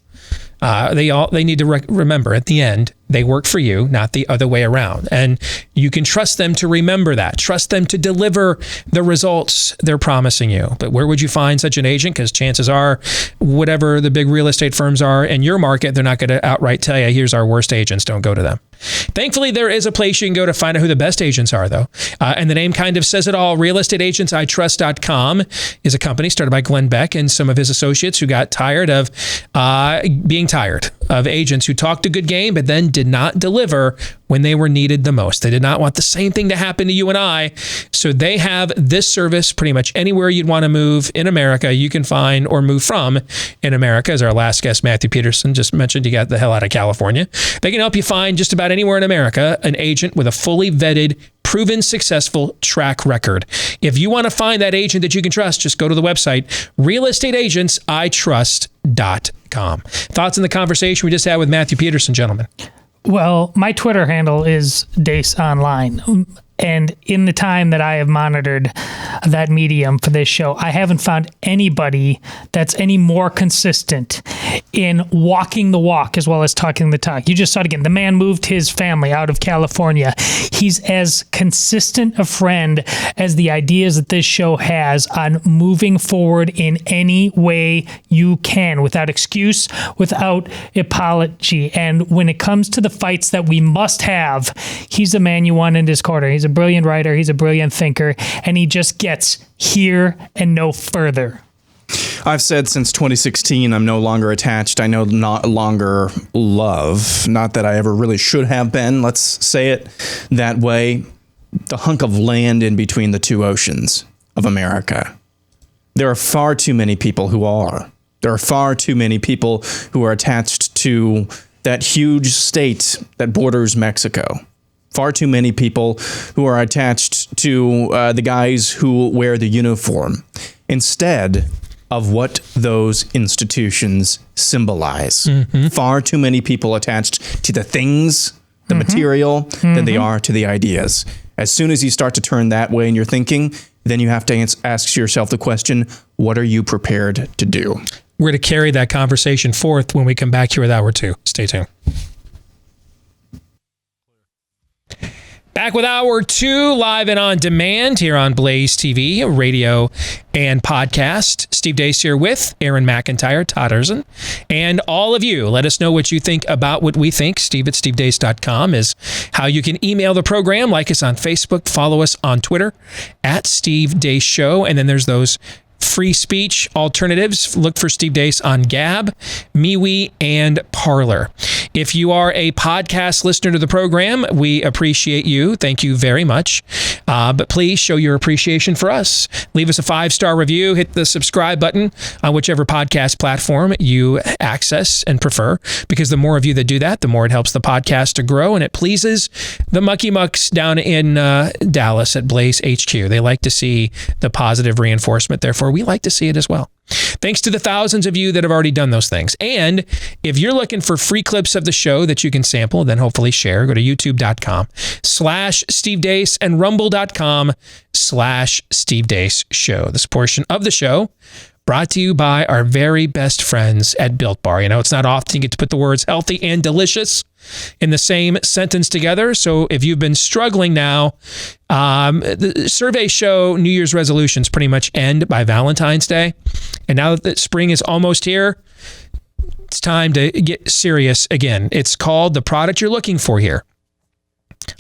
They need to remember at the end, they work for you, not the other way around. And you can trust them to remember that. Trust them to deliver the results they're promising you. But where would you find such an agent? Because chances are, whatever the big real estate firms are in your market, they're not going to outright tell you, here's our worst agents, don't go to them. Thankfully, there is a place you can go to find out who the best agents are, though. And the name kind of says it all. RealestateAgentsITrust.com is a company started by Glenn Beck and some of his associates who got tired of being tired of agents who talked a good game but then did not deliver when they were needed the most. They did not want the same thing to happen to you and I. So they have this service pretty much anywhere you'd want to move in America, you can find or move from in America. As our last guest, Matthew Peterson, just mentioned, you got the hell out of California. They can help you find just about anywhere in America an agent with a fully vetted, proven successful track record. If you want to find that agent that you can trust, just go to the website, realestateagentsitrust.com. Thoughts on the conversation we just had with Matthew Peterson, gentlemen? Well, my Twitter handle is Deace Online. And in the time that I have monitored that medium for this show, I haven't found anybody that's any more consistent in walking the walk as well as talking the talk. You just saw it again. The man moved his family out of California. He's as consistent a friend as the ideas that this show has on moving forward in any way you can, without excuse, without apology. And when it comes to the fights that we must have, he's the man you want in his corner. He's a brilliant writer, he's a brilliant thinker, and he just gets here and no further. I've said since 2016, I'm no longer attached. I no longer love. Not that I ever really should have been. Let's say it that way. The hunk of land in between the two oceans of America. There are far too many people who are. There are far too many people who are attached to that huge state that borders Mexico. Far too many people who are attached to the guys who wear the uniform instead of what those institutions symbolize. Far too many people attached to the things, the material, than they are to the ideas. As soon as you start to turn that way in your thinking, then you have to ask yourself the question, what are you prepared to do? We're going to carry that conversation forth when we come back here with Hour 2. Stay tuned. Back with Hour 2, live and on demand here on Blaze TV, radio and podcast. Steve Deace here with Aaron McIntyre, Todd Erzin, and all of you. Let us know what you think about what we think. Steve at stevedeace.com is how you can email the program. Like us on Facebook. Follow us on Twitter at Steve Deace Show. And then there's those free speech alternatives. Look for Steve Deace on Gab, MeWe, and Parler. If you are a podcast listener to the program, we appreciate you. Thank you very much. But please show your appreciation for us. Leave us a 5-star review. Hit the subscribe button on whichever podcast platform you access and prefer, because the more of you that do that, the more it helps the podcast to grow, and it pleases the mucky mucks down in Dallas at Blaze HQ. They like to see the positive reinforcement. Therefore, we like to see it as well. Thanks to the thousands of you that have already done those things. And if you're looking for free clips of the show that you can sample, then hopefully share, go to youtube.com/Steve Deace and rumble.com/Steve Deace Show. This portion of the show brought to you by our very best friends at Built Bar. You know, it's not often you get to put the words healthy and delicious in the same sentence together. So if you've been struggling now, the surveys show New Year's resolutions pretty much end by Valentine's Day. And now that spring is almost here, it's time to get serious again. It's called the product you're looking for here,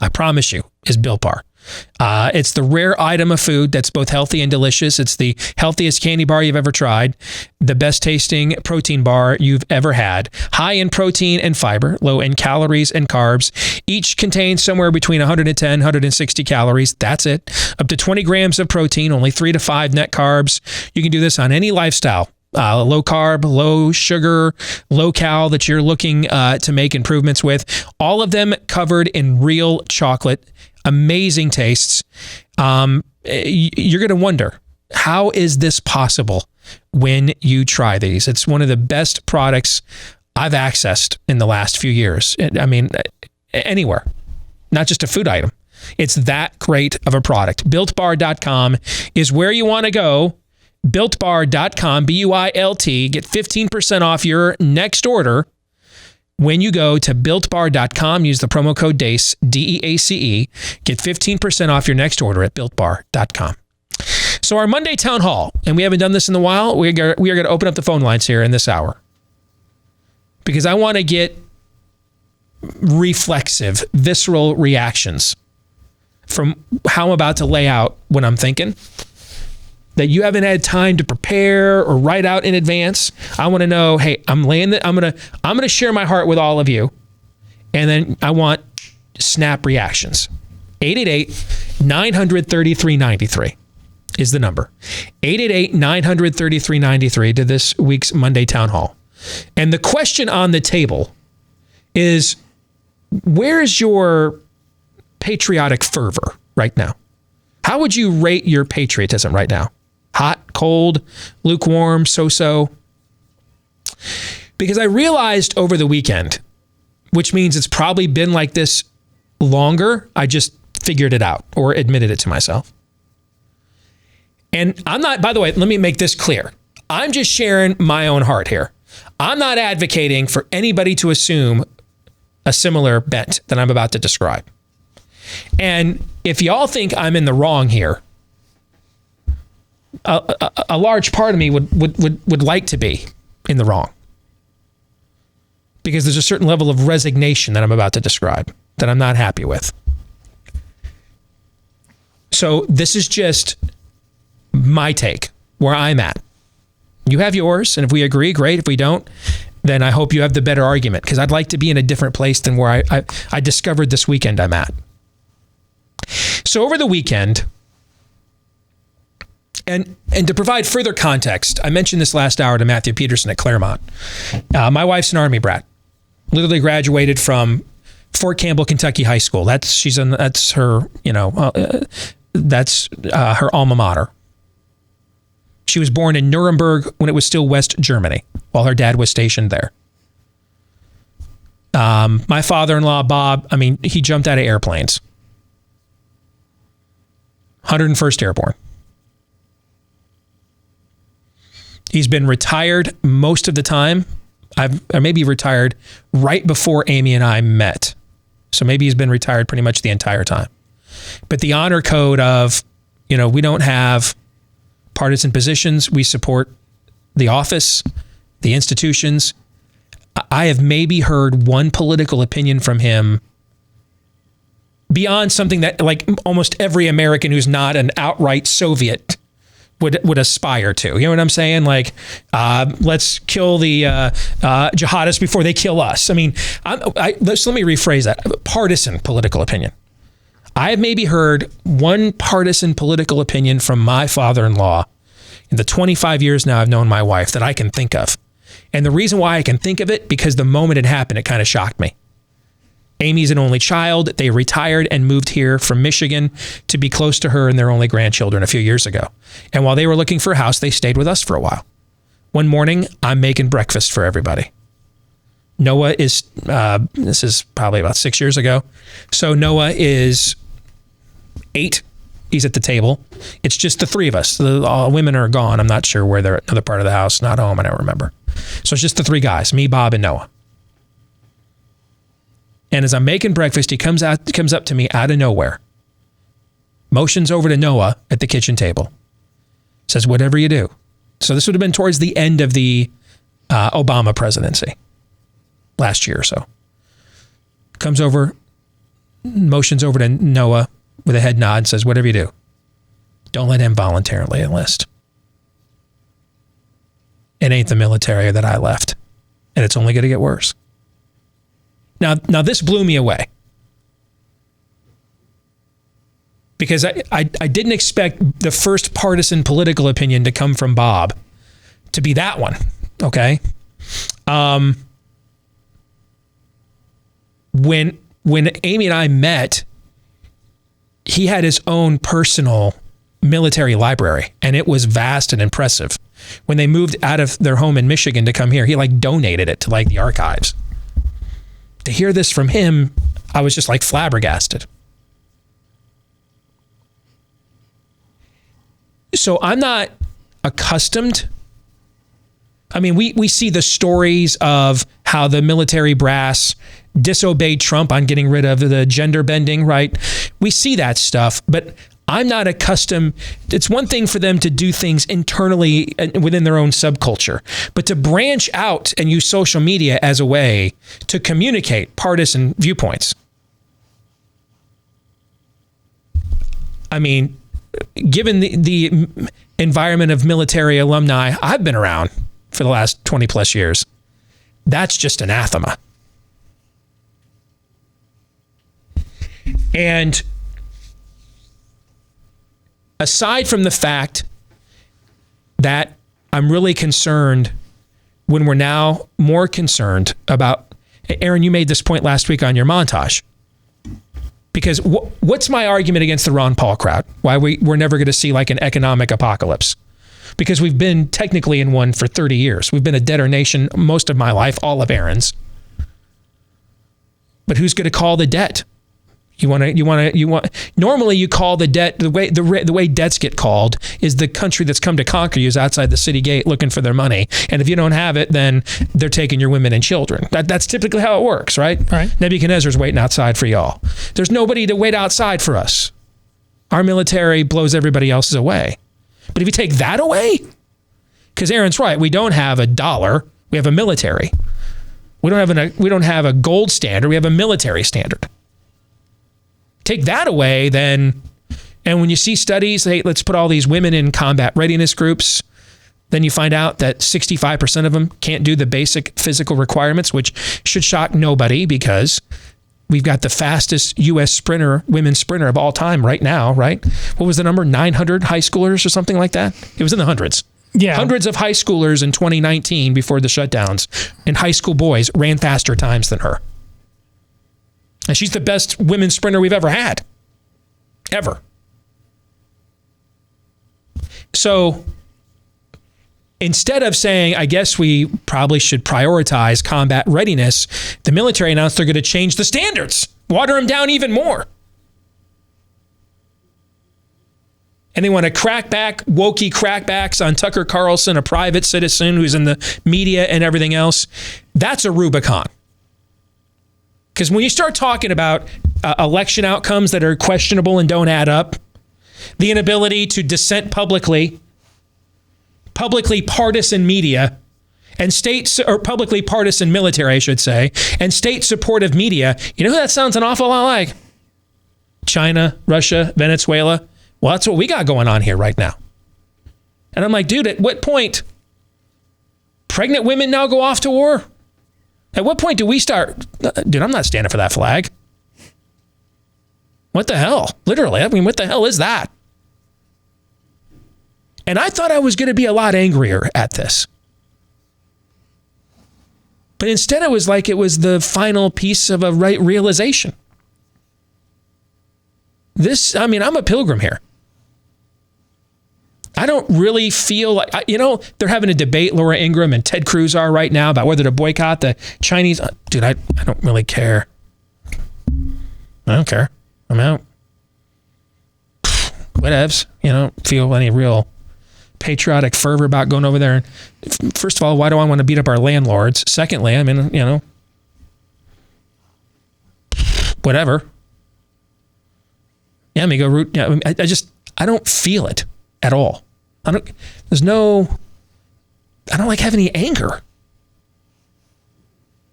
I promise you, is Built Bar. It's the rare item of food that's both healthy and delicious. It's the healthiest candy bar you've ever tried, the best tasting protein bar you've ever had. High in protein and fiber, low in calories and carbs. Each contains somewhere between 110, 160 calories. That's it. Up to 20 grams of protein, only 3 to 5 net carbs. You can do this on any lifestyle. Low carb, low sugar, low cal that you're looking to make improvements with. All of them covered in real chocolate. Amazing tastes. You're going to wonder, how is this possible when you try these? It's one of the best products I've accessed in the last few years. I mean, anywhere, not just a food item. It's that great of a product. BuiltBar.com is where you want to go. BuiltBar.com, BUILT. Get 15% off your next order when you go to BuiltBar.com. Use the promo code DEACE, DEACE. Get 15% off your next order at BuiltBar.com. So our Monday town hall, and we haven't done this in a while, we are going to open up the phone lines here in this hour, because I want to get reflexive, visceral reactions from how I'm about to lay out what I'm thinking, that you haven't had time to prepare or write out in advance. I want to know, hey, I'm going to share my heart with all of you. And then I want snap reactions. 888-900-3393 is the number. 888-900-3393 to this week's Monday Town Hall. And the question on the table is, where is your patriotic fervor right now? How would you rate your patriotism right now? Hot, cold, lukewarm, so-so? Because I realized over the weekend, which means it's probably been like this longer, I just figured it out or admitted it to myself. And I'm not, by the way, let me make this clear. I'm just sharing my own heart here. I'm not advocating for anybody to assume a similar bent that I'm about to describe. And if y'all think I'm in the wrong here, a large part of me would like to be in the wrong. Because there's a certain level of resignation that I'm about to describe that I'm not happy with. So this is just my take, where I'm at. You have yours, and if we agree, great. If we don't, then I hope you have the better argument, because I'd like to be in a different place than where I discovered this weekend I'm at. So over the weekend, and to provide further context, I mentioned this last hour to Matthew Peterson at Claremont. My wife's an Army brat. Literally graduated from Fort Campbell, Kentucky High School. That's her alma mater. She was born in Nuremberg when it was still West Germany, while her dad was stationed there. My father-in-law, Bob, he jumped out of airplanes. 101st Airborne. He's been retired most of the time. Or maybe retired right before Amy and I met. So maybe he's been retired pretty much the entire time. But the honor code of, we don't have partisan positions. We support the office, the institutions. I have maybe heard one political opinion from him beyond something that like almost every American who's not an outright Soviet would aspire to. You know what I'm saying? Like, let's kill the jihadists before they kill us. So let me rephrase that. Partisan political opinion. I have maybe heard one partisan political opinion from my father-in-law in the 25 years now I've known my wife that I can think of. And the reason why I can think of it, because the moment it happened, it kind of shocked me. Amy's an only child. They retired and moved here from Michigan to be close to her and their only grandchildren a few years ago. And while they were looking for a house, they stayed with us for a while. One morning, I'm making breakfast for everybody. Noah is, this is probably about 6 years ago. So Noah is 8. He's at the table. It's just the three of us. All women are gone. I'm not sure where they're at, another part of the house, not home, I don't remember. So it's just the three guys, me, Bob, and Noah. And as I'm making breakfast, he comes up to me out of nowhere, motions over to Noah at the kitchen table, says, "Whatever you do." So this would have been towards the end of the Obama presidency, last year or so. Comes over, motions over to Noah with a head nod and says, "Whatever you do, don't let him voluntarily enlist. It ain't the military that I left, and it's only going to get worse." Now this blew me away, because I didn't expect the first partisan political opinion to come from Bob to be that one. Okay. When Amy and I met, he had his own personal military library, and it was vast and impressive. When they moved out of their home in Michigan to come here, he donated it to the archives. To hear this from him, I was just flabbergasted. So I'm not accustomed. We see the stories of how the military brass disobeyed Trump on getting rid of the gender bending, right? We see that stuff, but I'm not accustomed. It's one thing for them to do things internally within their own subculture, but to branch out and use social media as a way to communicate partisan viewpoints. Given the environment of military alumni I've been around for the last 20 plus years, that's just anathema. And aside from the fact that I'm really concerned when we're now more concerned about, Aaron, you made this point last week on your montage. Because what's my argument against the Ron Paul crowd? Why we're never going to see like an economic apocalypse? Because we've been technically in one for 30 years. We've been a debtor nation most of my life, all of Aaron's. But who's going to call the debt? Normally you call the debt, the way debts get called is the country that's come to conquer you is outside the city gate looking for their money. And if you don't have it, then they're taking your women and children. That's typically how it works, right? Right. Nebuchadnezzar's waiting outside for y'all. There's nobody to wait outside for us. Our military blows everybody else's away. But if you take that away, because Aaron's right, we don't have a dollar, we have a military. We don't have a gold standard, we have a military standard. Take that away, then, and when you see studies, hey, let's put all these women in combat readiness groups, then you find out that 65% of them can't do the basic physical requirements, which should shock nobody because we've got the fastest U.S. women's sprinter of all time right now, right? What was the number? 900 high schoolers or something like that? It was in the hundreds. Yeah. Hundreds of high schoolers in 2019 before the shutdowns, and high school boys ran faster times than her. And she's the best women's sprinter we've ever had. Ever. So instead of saying, I guess we probably should prioritize combat readiness, the military announced they're going to change the standards, water them down even more. And they want to wokey crackbacks on Tucker Carlson, a private citizen who's in the media and everything else. That's a Rubicon. Because when you start talking about election outcomes that are questionable and don't add up, the inability to dissent publicly partisan media, and publicly partisan military, I should say, and state supportive media, you know who that sounds an awful lot like? China, Russia, Venezuela. Well, that's what we got going on here right now. And I'm like, dude, at what point? Pregnant women now go off to war? At what point do we start? Dude, I'm not standing for that flag. What the hell? Literally, I mean, what the hell is that? And I thought I was going to be a lot angrier at this. But instead it was like it was the final piece of a right realization. I'm a pilgrim here. I don't really feel like, they're having a debate, Laura Ingraham and Ted Cruz are right now, about whether to boycott the Chinese. Dude, I don't really care. I don't care. I'm out. Whatevs. Don't feel any real patriotic fervor about going over there. First of all, why do I want to beat up our landlords? Secondly, whatever. Yeah, go root. Yeah, I don't feel it at all. I don't like having any anger.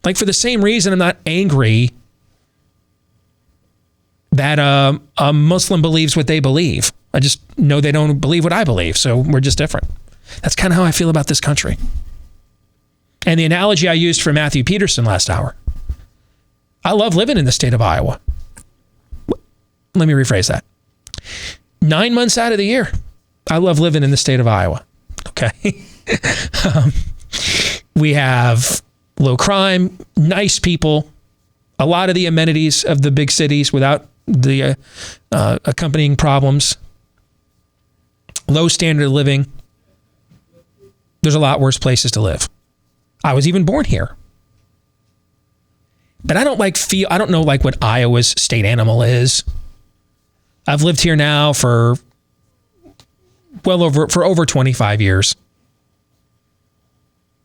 Like, for the same reason I'm not angry that a Muslim believes what they believe. I just know they don't believe what I believe, so we're just different. That's kind of how I feel about this country. And the analogy I used for Matthew Peterson last hour, I love living in the state of Iowa. Let me rephrase that. 9 months out of the year, I love living in the state of Iowa. Okay. We have low crime, nice people, a lot of the amenities of the big cities without the accompanying problems, low standard of living. There's a lot worse places to live. I was even born here. But I don't know what Iowa's state animal is. I've lived here now for over 25 years.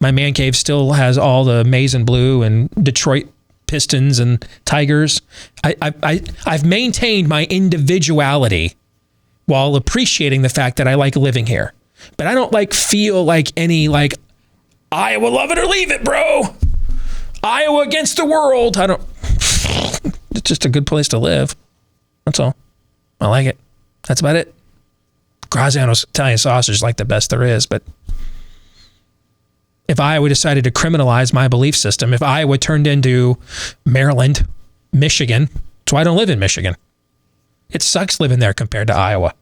My man cave still has all the maize and blue and Detroit Pistons and Tigers. I've maintained my individuality while appreciating the fact that I like living here. But I don't feel like any Iowa, love it or leave it, bro. Iowa against the world. It's just a good place to live. That's all. I like it. That's about it. Graziano's Italian sausage is like the best there is, but if Iowa decided to criminalize my belief system, if Iowa turned into Maryland, Michigan, that's why I don't live in Michigan. It sucks living there compared to Iowa.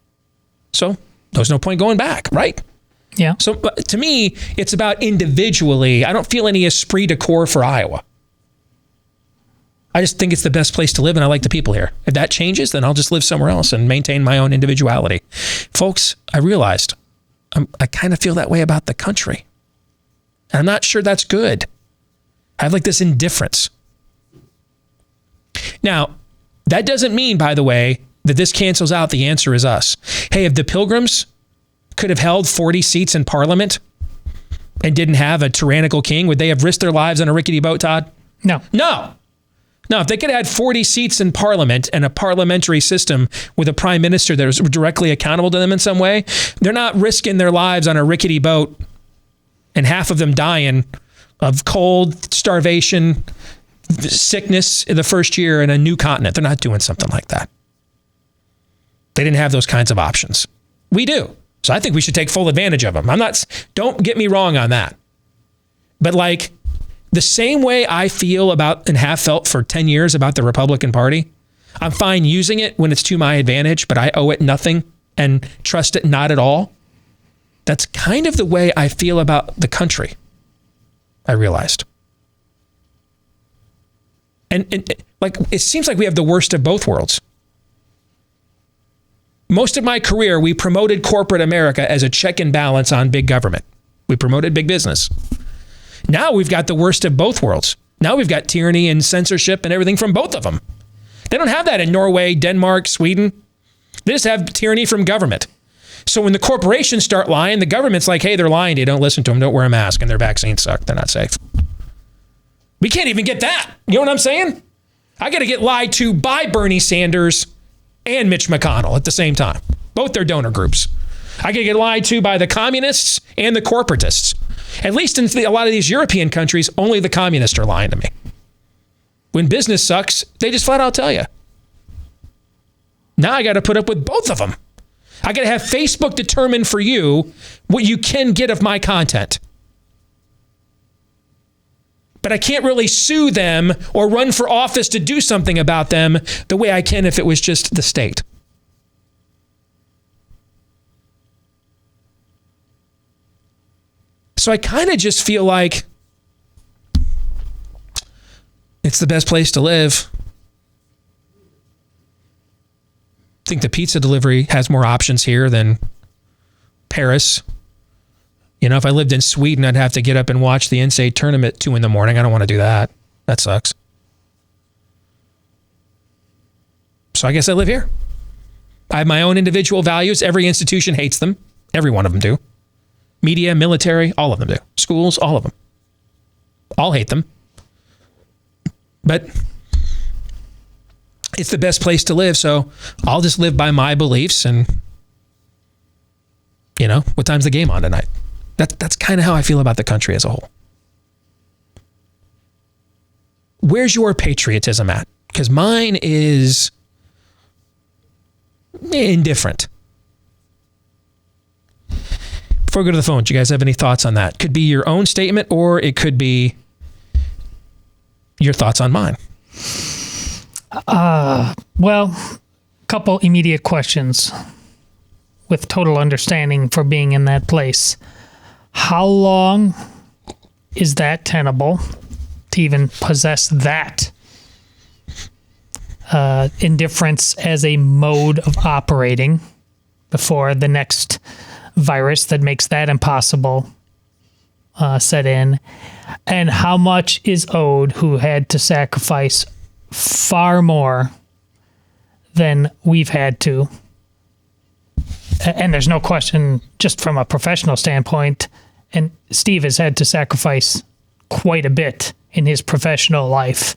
So there's no point going back, right? Yeah. So but to me, it's about individually. I don't feel any esprit de corps for Iowa. I just think it's the best place to live, and I like the people here. If that changes, then I'll just live somewhere else and maintain my own individuality. Folks, I realized I kind of feel that way about the country. And I'm not sure that's good. I have like this indifference. Now, that doesn't mean, by the way, that this cancels out the answer is us. Hey, if the Pilgrims could have held 40 seats in Parliament and didn't have a tyrannical king, would they have risked their lives on a rickety boat, Todd? No. No. No, if they could have had 40 seats in Parliament and a parliamentary system with a prime minister that was directly accountable to them in some way, they're not risking their lives on a rickety boat and half of them dying of cold, starvation, sickness in the first year in a new continent. They're not doing something like that. They didn't have those kinds of options. We do. So I think we should take full advantage of them. Don't get me wrong on that. But like the same way I feel about and have felt for 10 years about the Republican Party, I'm fine using it when it's to my advantage, but I owe it nothing and trust it not at all. That's kind of the way I feel about the country, I realized. And like it seems like we have the worst of both worlds. Most of my career, we promoted corporate America as a check and balance on big government. We promoted big business. Now we've got the worst of both worlds. Now we've got tyranny and censorship and everything from both of them. They don't have that in Norway, Denmark, Sweden. They just have tyranny from government. So when the corporations start lying, the government's like, hey, they're lying to you. Don't listen to them. Don't wear a mask. And their vaccines suck. They're not safe. We can't even get that. You know what I'm saying? I got to get lied to by Bernie Sanders and Mitch McConnell at the same time. Both their donor groups. I can get lied to by the communists and the corporatists. At least in a lot of these European countries, only the communists are lying to me. When business sucks, they just flat out tell you. Now I got to put up with both of them. I got to have Facebook determine for you what you can get of my content. But I can't really sue them or run for office to do something about them the way I can if it was just the state. So I kind of just feel like it's the best place to live. I think the pizza delivery has more options here than Paris. You know, if I lived in Sweden, I'd have to get up and watch the NCAA tournament at 2 a.m. I don't want to do that. That sucks. So I guess I live here. I have my own individual values. Every institution hates them. Every one of them do. Media, military, all of them do. Schools, all of them. All hate them. But it's the best place to live, so I'll just live by my beliefs and, you know, what time's the game on tonight? That's kind of how I feel about the country as a whole. Where's your patriotism at? Because mine is indifferent. Before we go to the phone, do you guys have any thoughts on that? Could be your own statement or it could be your thoughts on mine. Well, couple immediate questions with total understanding for being in that place. How long is that tenable to even possess that indifference as a mode of operating before the next virus that makes that impossible set in? And how much is owed who had to sacrifice far more than we've had to? And there's no question, just from a professional standpoint, and Steve has had to sacrifice quite a bit in his professional life.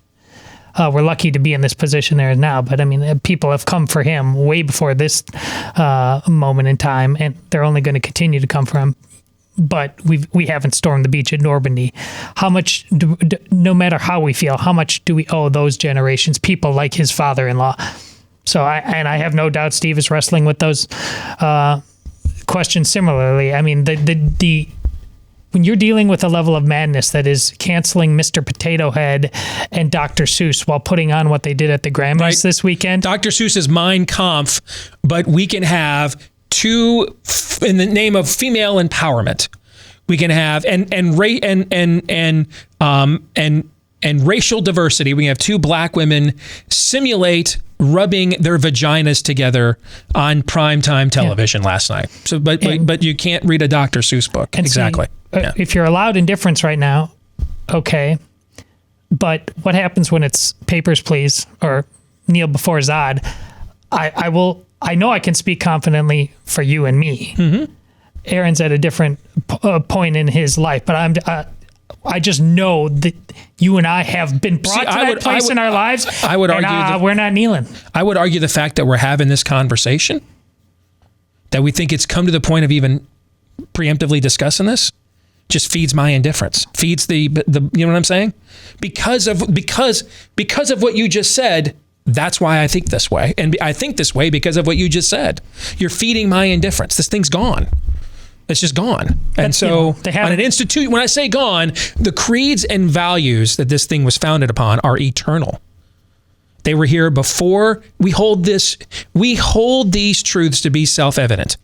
We're lucky to be in this position there now, but I mean, people have come for him way before this moment in time, and they're only going to continue to come for him. But we haven't stormed the beach at Normandy. How much, no matter how we feel, how much do we owe those generations, people like his father-in-law? So I have no doubt Steve is wrestling with those questions similarly. I mean, the when you're dealing with a level of madness that is canceling Mr. Potato Head and Dr. Seuss while putting on what they did at the Grammys this weekend. Dr. Seuss is Mein Kampf, but we can have two in the name of female empowerment. We can have and racial diversity. We have two black women simulate rubbing their vaginas together on primetime television last night. So, but you can't read a Dr. Seuss book. Exactly. If you're allowed indifference right now, okay. But what happens when it's Papers, Please or Kneel Before Zod? I know I can speak confidently for you and me. Mm-hmm. Aaron's at a different point in his life, but I just know that you and I have been brought to that place in our lives. I would argue we're not kneeling. I would argue the fact that we're having this conversation, that we think it's come to the point of even preemptively discussing this, just feeds my indifference. Feeds the you know what I'm saying? Because of what you just said. That's why I think this way, and I think this way because of what you just said. You're feeding my indifference. This thing's gone. It's just gone. And so on an institute, when I say gone, the creeds and values that this thing was founded upon are eternal. They were here before. We hold these truths to be self-evident.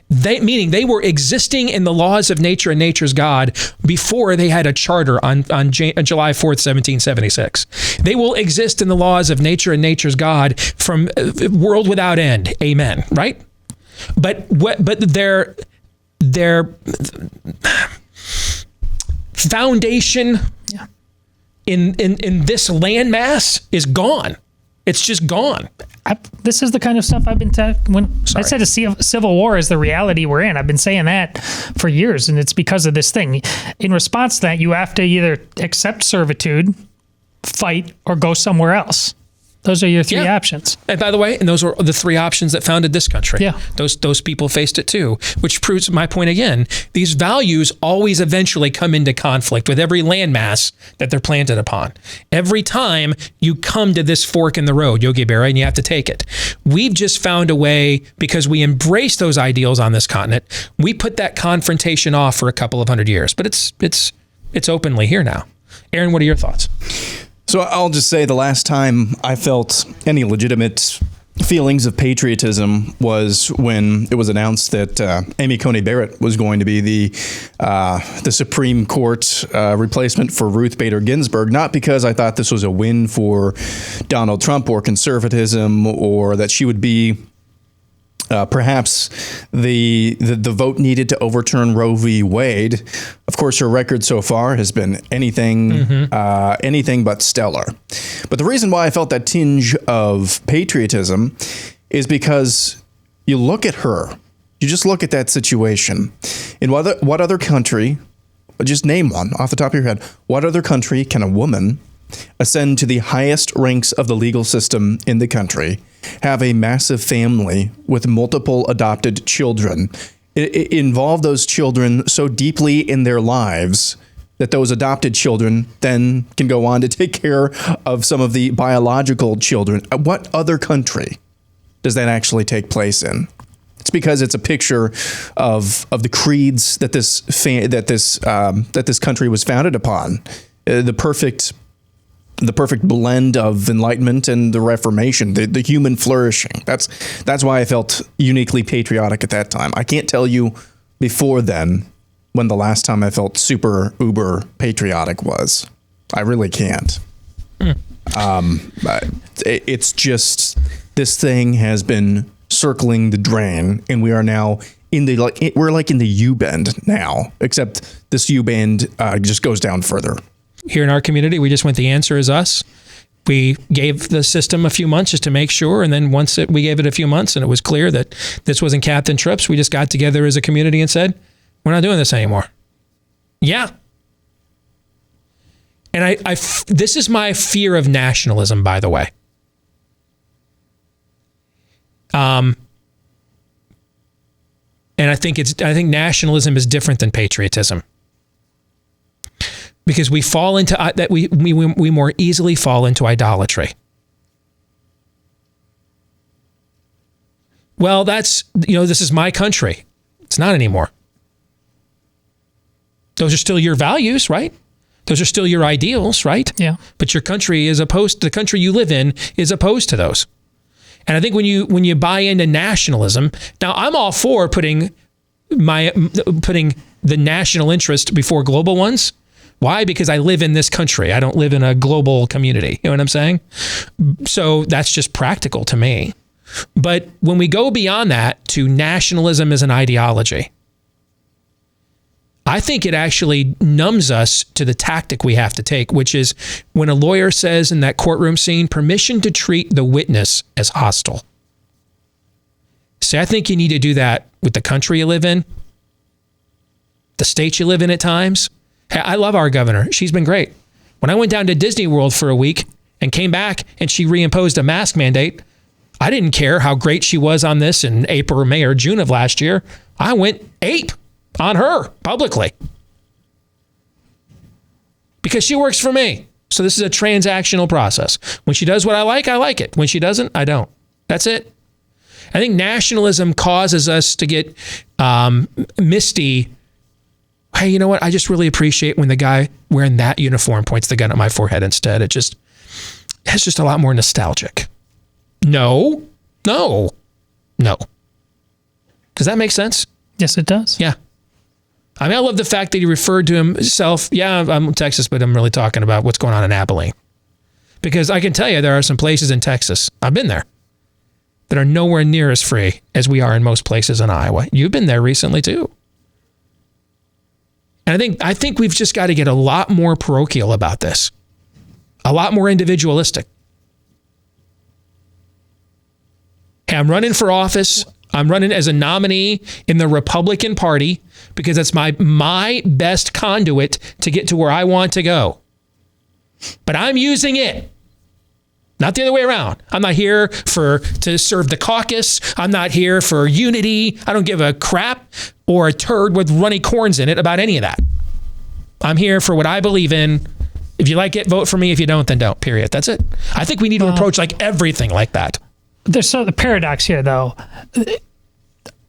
Meaning they were existing in the laws of nature and nature's God before they had a charter on July 4th, 1776. They will exist in the laws of nature and nature's God from world without end. Amen. Right? But their foundation in this landmass is gone. It's just gone. This is the kind of stuff I've been I said a civil war is the reality we're in. I've been saying that for years, and it's because of this thing. In response to that, you have to either accept servitude, fight, or go somewhere else. Those are your three options. And by the way, and those were the three options that founded this country. Yeah. Those people faced it too, which proves my point again. These values always eventually come into conflict with every landmass that they're planted upon. Every time you come to this fork in the road, Yogi Berra, and you have to take it. We've just found a way, because we embrace those ideals on this continent, we put that confrontation off for a couple of hundred years, but it's openly here now. Aaron, what are your thoughts? So I'll just say the last time I felt any legitimate feelings of patriotism was when it was announced that Amy Coney Barrett was going to be the Supreme Court replacement for Ruth Bader Ginsburg, not because I thought this was a win for Donald Trump or conservatism, or that she would be perhaps the vote needed to overturn Roe v. Wade. Of course, her record so far has been anything but stellar. But the reason why I felt that tinge of patriotism is because you look at her, you just look at that situation. In what other country, just name one off the top of your head, what other country can a woman ascend to the highest ranks of the legal system in the country, have a massive family with multiple adopted children, involve those children so deeply in their lives that those adopted children then can go on to take care of some of the biological children? What other country does that actually take place in? It's because it's a picture of the creeds that this country was founded upon. The perfect blend of Enlightenment and the Reformation, the human flourishing. That's why I felt uniquely patriotic at that time. I can't tell you before then when the last time I felt super uber patriotic was. I really can't. It's just, this thing has been circling the drain, and we are now we're like in the U-bend now, except this U-bend just goes down further. Here in our community, we just went, the answer is us. We gave the system a few months just to make sure, and then we gave it a few months and it was clear that this wasn't Captain Trips, we just got together as a community and said, we're not doing this anymore. Yeah. And this is my fear of nationalism, by the way. And I think nationalism is different than patriotism. Because we fall into that, we more easily fall into idolatry. Well, this is my country. It's not anymore. Those are still your values, right? Those are still your ideals, right? Yeah. But your country is opposed, the country you live in is opposed to those. And I think when you buy into nationalism, now I'm all for putting the national interest before global ones. Why? Because I live in this country. I don't live in a global community. You know what I'm saying? So that's just practical to me. But when we go beyond that to nationalism as an ideology, I think it actually numbs us to the tactic we have to take, which is when a lawyer says in that courtroom scene, permission to treat the witness as hostile. See, I think you need to do that with the country you live in, the state you live in at times. Hey, I love our governor. She's been great. When I went down to Disney World for a week and came back and she reimposed a mask mandate, I didn't care how great she was on this in April or May or June of last year. I went ape on her publicly because she works for me. So this is a transactional process. When she does what I like it. When she doesn't, I don't. That's it. I think nationalism causes us to get misty. Hey, you know what? I just really appreciate when the guy wearing that uniform points the gun at my forehead instead. It's just a lot more nostalgic. No. Does that make sense? Yes, it does. Yeah. I mean, I love the fact that he referred to himself. Yeah, I'm in Texas, but I'm really talking about what's going on in Abilene. Because I can tell you there are some places in Texas, I've been there, that are nowhere near as free as we are in most places in Iowa. You've been there recently too. And I think we've just got to get a lot more parochial about this. A lot more individualistic. Hey, I'm running for office. I'm running as a nominee in the Republican Party because that's my best conduit to get to where I want to go. But I'm using it. Not the other way around. I'm not here to serve the caucus. I'm not here for unity. I don't give a crap or a turd with runny corns in it about any of that. I'm here for what I believe in. If you like it, vote for me. If you don't, then don't. Period. That's it. I think we need to approach like everything like that. There's the paradox here, though.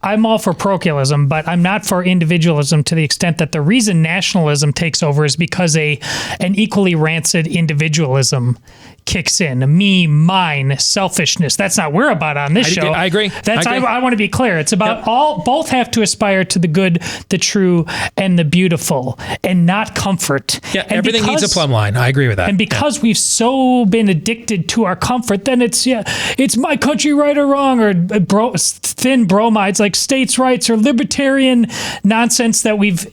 I'm all for parochialism, but I'm not for individualism to the extent that the reason nationalism takes over is because an equally rancid individualism kicks in. Me, mine, selfishness. That's not what we're about on this show. I agree. I want to be clear. It's about both have to aspire to the good, the true, and the beautiful, and not comfort. Yeah, and everything needs a plumb line. I agree with that. And because we've so been addicted to our comfort, then it's my country right or wrong, or thin bromides like states' rights or libertarian nonsense that we've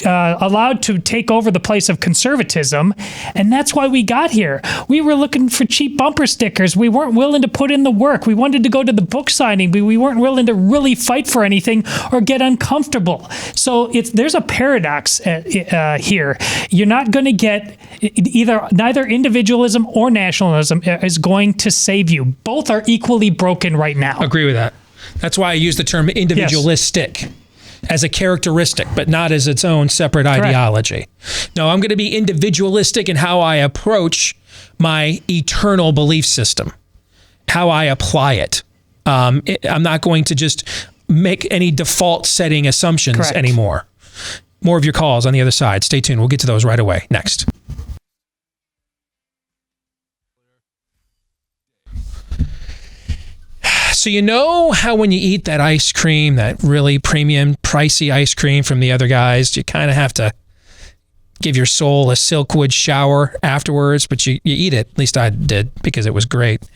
allowed to take over the place of conservatism. And that's why we got here. We were looking for cheap bumper stickers. We weren't willing to put in the work. We wanted to go to the book signing, but we weren't willing to really fight for anything or get uncomfortable. So there's a paradox here. You're not going to get neither individualism or nationalism is going to save you. Both are equally broken right now. Agree with that. That's why I use the term individualistic. Yes. As a characteristic, but not as its own separate ideology. No, I'm going to be individualistic in how I approach my eternal belief system, how I apply it. I'm not going to just make any default setting assumptions anymore. More of your calls on the other side. Stay tuned. We'll get to those right away. Next. So you know how when you eat that ice cream, that really premium, pricey ice cream from the other guys, you kind of have to give your soul a Silkwood shower afterwards, but you eat it. At least I did because it was great.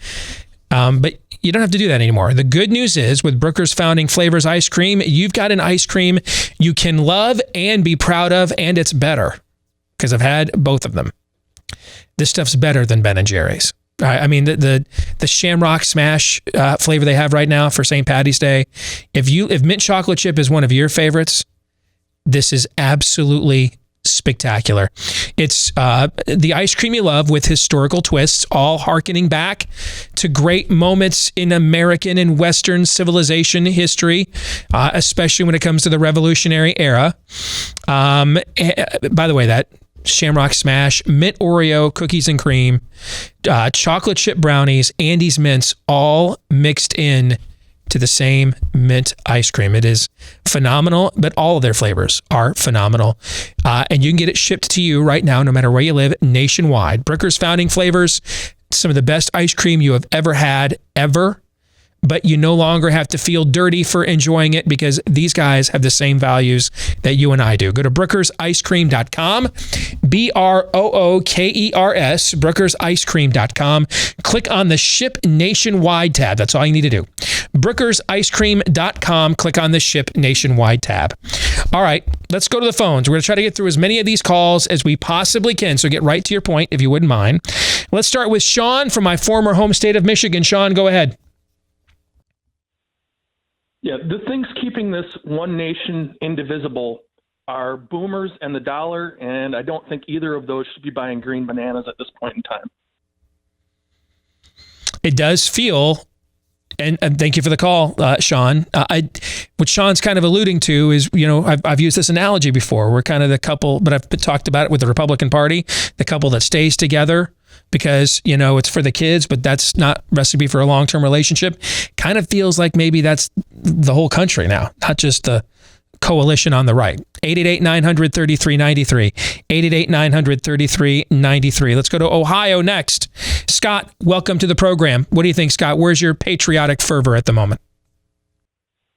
But you don't have to do that anymore. The good news is with Brooker's Founding Flavors ice cream, you've got an ice cream you can love and be proud of, and it's better because I've had both of them. This stuff's better than Ben & Jerry's. I mean, the Shamrock Smash flavor they have right now for St. Patty's Day. If mint chocolate chip is one of your favorites, this is absolutely spectacular. It's the ice cream you love with historical twists, all hearkening back to great moments in American and Western civilization history, especially when it comes to the Revolutionary era. By the way, that Shamrock Smash, mint Oreo, cookies and cream, chocolate chip brownies, Andes mints, all mixed in to the same mint ice cream. It is phenomenal, but all of their flavors are phenomenal. And you can get it shipped to you right now, no matter where you live, nationwide. Brooker's founding flavors, some of the best ice cream you have ever had, ever. But you no longer have to feel dirty for enjoying it because these guys have the same values that you and I do. Go to brookersicecream.com, BROOKERS, brookersicecream.com. Click on the Ship Nationwide tab. That's all you need to do. brookersicecream.com, click on the Ship Nationwide tab. All right, let's go to the phones. We're going to try to get through as many of these calls as we possibly can, so get right to your point if you wouldn't mind. Let's start with Sean from my former home state of Michigan. Sean, go ahead. Yeah, the things keeping this one nation indivisible are boomers and the dollar, and I don't think either of those should be buying green bananas at this point in time. It does feel, and thank you for the call, Sean. What Sean's kind of alluding to is, I've used this analogy before. We're kind of the couple, but I've talked about it with the Republican Party, the couple that stays together because, it's for the kids, but that's not recipe for a long-term relationship. Kind of feels like maybe that's the whole country now, not just the coalition on the right. 888-900-3393. 888-900-3393. Let's go to Ohio next. Scott, welcome to the program. What do you think, Scott? Where's your patriotic fervor at the moment?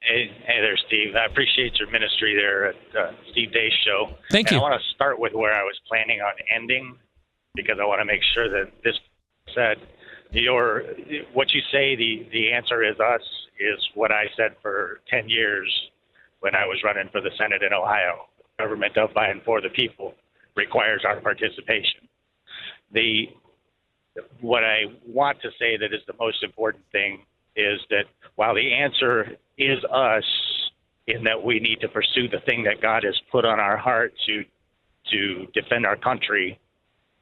Hey there, Steve. I appreciate your ministry there at Steve Deace Show. Thank you. I want to start with where I was planning on ending because I want to make sure that this said what you say, the answer is us, is what I said for 10 years when I was running for the Senate in Ohio. Government of, by, and for the people requires our participation. What I want to say that is the most important thing is that while the answer is us, in that we need to pursue the thing that God has put on our heart to defend our country,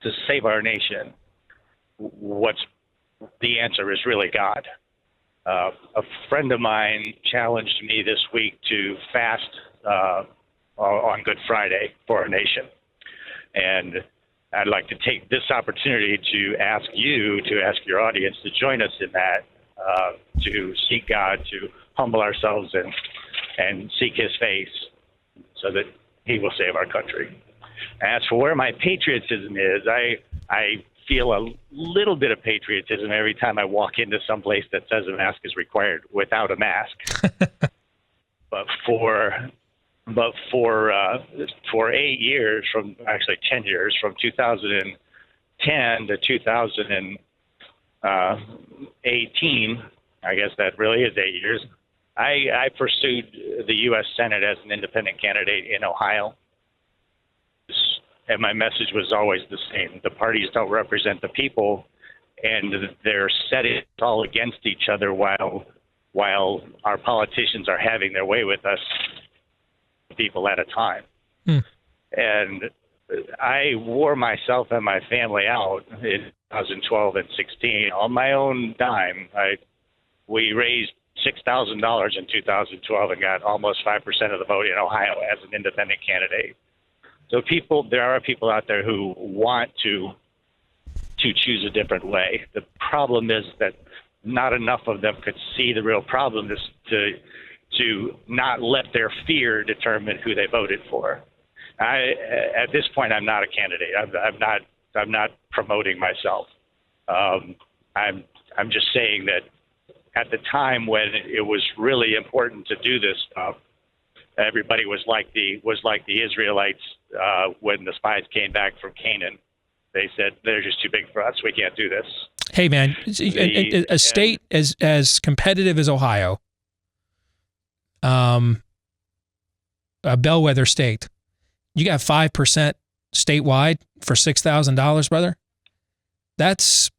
to save our nation, the answer is really God. A friend of mine challenged me this week to fast on Good Friday for our nation. And I'd like to take this opportunity to ask your audience to join us in that, to seek God, to humble ourselves and seek his face so that he will save our country. As for where my patriotism is, I feel a little bit of patriotism every time I walk into some place that says a mask is required without a mask. But for 8 years, 10 years, from 2010 to 2018, I guess that really is 8 years, I pursued the U.S. Senate as an independent candidate in Ohio. And my message was always the same. The parties don't represent the people, and they're setting it all against each other while our politicians are having their way with us, people at a time. And I wore myself and my family out in 2012 and 16 on my own dime. We raised $6,000 in 2012 and got almost 5% of the vote in Ohio as an independent candidate. So there are people out there who want to choose a different way. The problem is that not enough of them could see the real problem is to not let their fear determine who they voted for. At this point, I'm not a candidate. I'm not promoting myself. I'm just saying that at the time when it was really important to do this stuff, everybody was like the Israelites when the spies came back from Canaan. They said, they're just too big for us. We can't do this. Hey, man, a state as competitive as Ohio, a bellwether state, you got 5% statewide for $6,000, brother. That's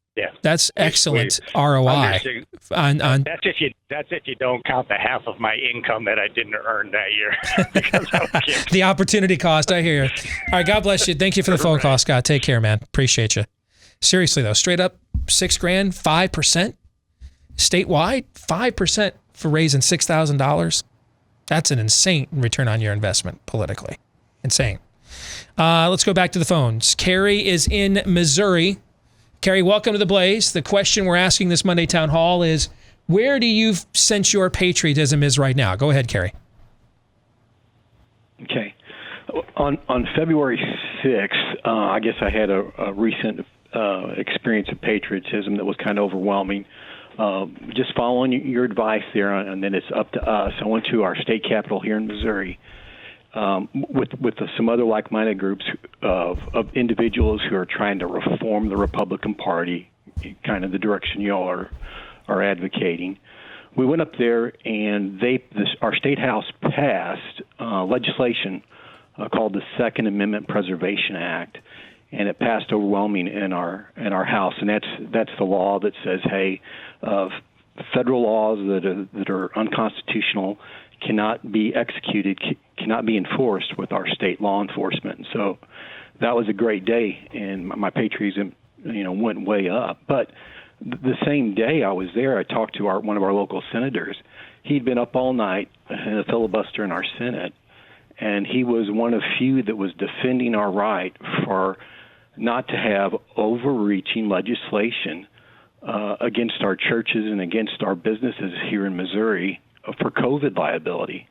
excellent ROI. That's if you don't count the half of my income that I didn't earn that year. The opportunity cost. I hear you. All right, God bless you. Thank you for the phone call, Scott. Take care, man. Appreciate you. Seriously though, straight up $6,000, 5% statewide, 5% for raising $6,000. That's an insane return on your investment politically. Insane. Let's go back to the phones. Carrie is in Missouri. Carrie, welcome to the Blaze. The question we're asking this Monday Town Hall is, Where do you sense your patriotism is right now? Go ahead, Kerry. Okay. On February 6th, I guess I had a recent experience of patriotism that was kind of overwhelming. Just following your advice there, and then it's up to us. I went to our state capitol here in Missouri with some other like-minded groups of individuals who are trying to reform the Republican Party, kind of the direction y'all are advocating. We went up there, and our state house passed legislation called the Second Amendment Preservation Act, and it passed overwhelming in our house. And that's the law that says, hey, federal laws that are unconstitutional cannot be executed, cannot be enforced with our state law enforcement. And so that was a great day, and my patriotism, went way up. But the same day I was there, I talked to one of our local senators. He'd been up all night in a filibuster in our Senate, and he was one of few that was defending our right for not to have overreaching legislation against our churches and against our businesses here in Missouri for COVID liability.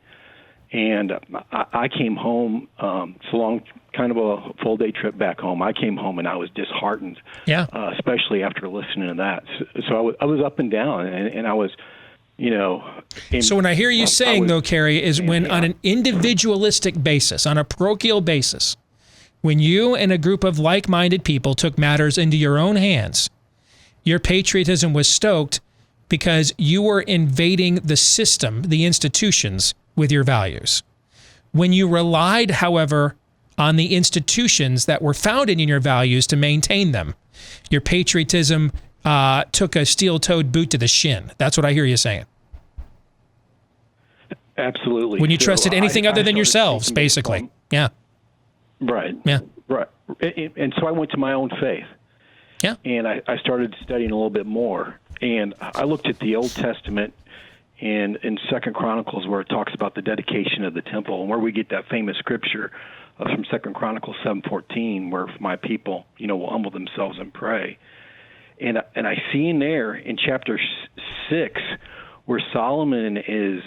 And I came home, it's a long, kind of a full day trip back home. I came home and I was disheartened, especially after listening to that. So I was up and down, and I was, So when I hear you saying, though, Kerry, is when on an individualistic basis, on a parochial basis, when you and a group of like-minded people took matters into your own hands, your patriotism was stoked because you were invading the system, the institutions, with your values. When you relied, however, on the institutions that were founded in your values to maintain them, your patriotism took a steel-toed boot to the shin. That's what I hear you saying. Absolutely. When you trusted anything other than yourselves, basically. Yeah. Right. Yeah. Right. And so I went to my own faith. Yeah. And I started studying a little bit more. And I looked at the Old Testament and in 2 Chronicles, where it talks about the dedication of the temple, and where we get that famous scripture from 2 Chronicles 7:14, where my people, will humble themselves and pray. And I see in there in chapter 6 where Solomon is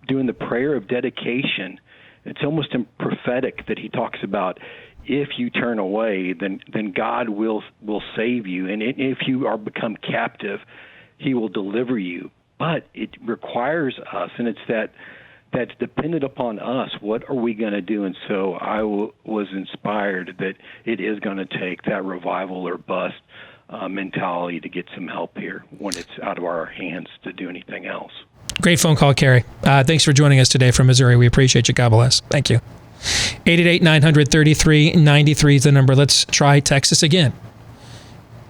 doing the prayer of dedication. It's almost prophetic that he talks about, if you turn away, then God will save you, and if you are become captive, he will deliver you. But it requires us, and it's that's dependent upon us. What are we going to do? And so I was inspired that it is going to take that revival or bust mentality to get some help here when it's out of our hands to do anything else. Great phone call, Kerry. Thanks for joining us today from Missouri. We appreciate you. God bless. Thank you. 888-933-93 is the number. Let's try Texas again.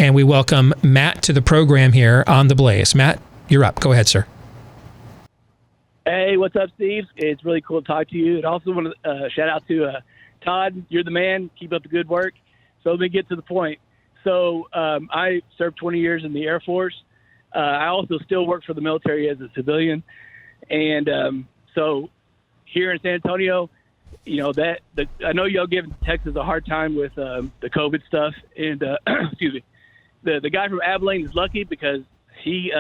And we welcome Matt to the program here on The Blaze. Matt, you're up. Go ahead, sir. Hey, what's up, Steve? It's really cool to talk to you. And also want to shout out to Todd. You're the man. Keep up the good work. So let me get to the point. So I served 20 years in the Air Force. I also still work for the military as a civilian. And so here in San Antonio, I know y'all giving Texas a hard time with the COVID stuff. And excuse me, the guy from Abilene is lucky because he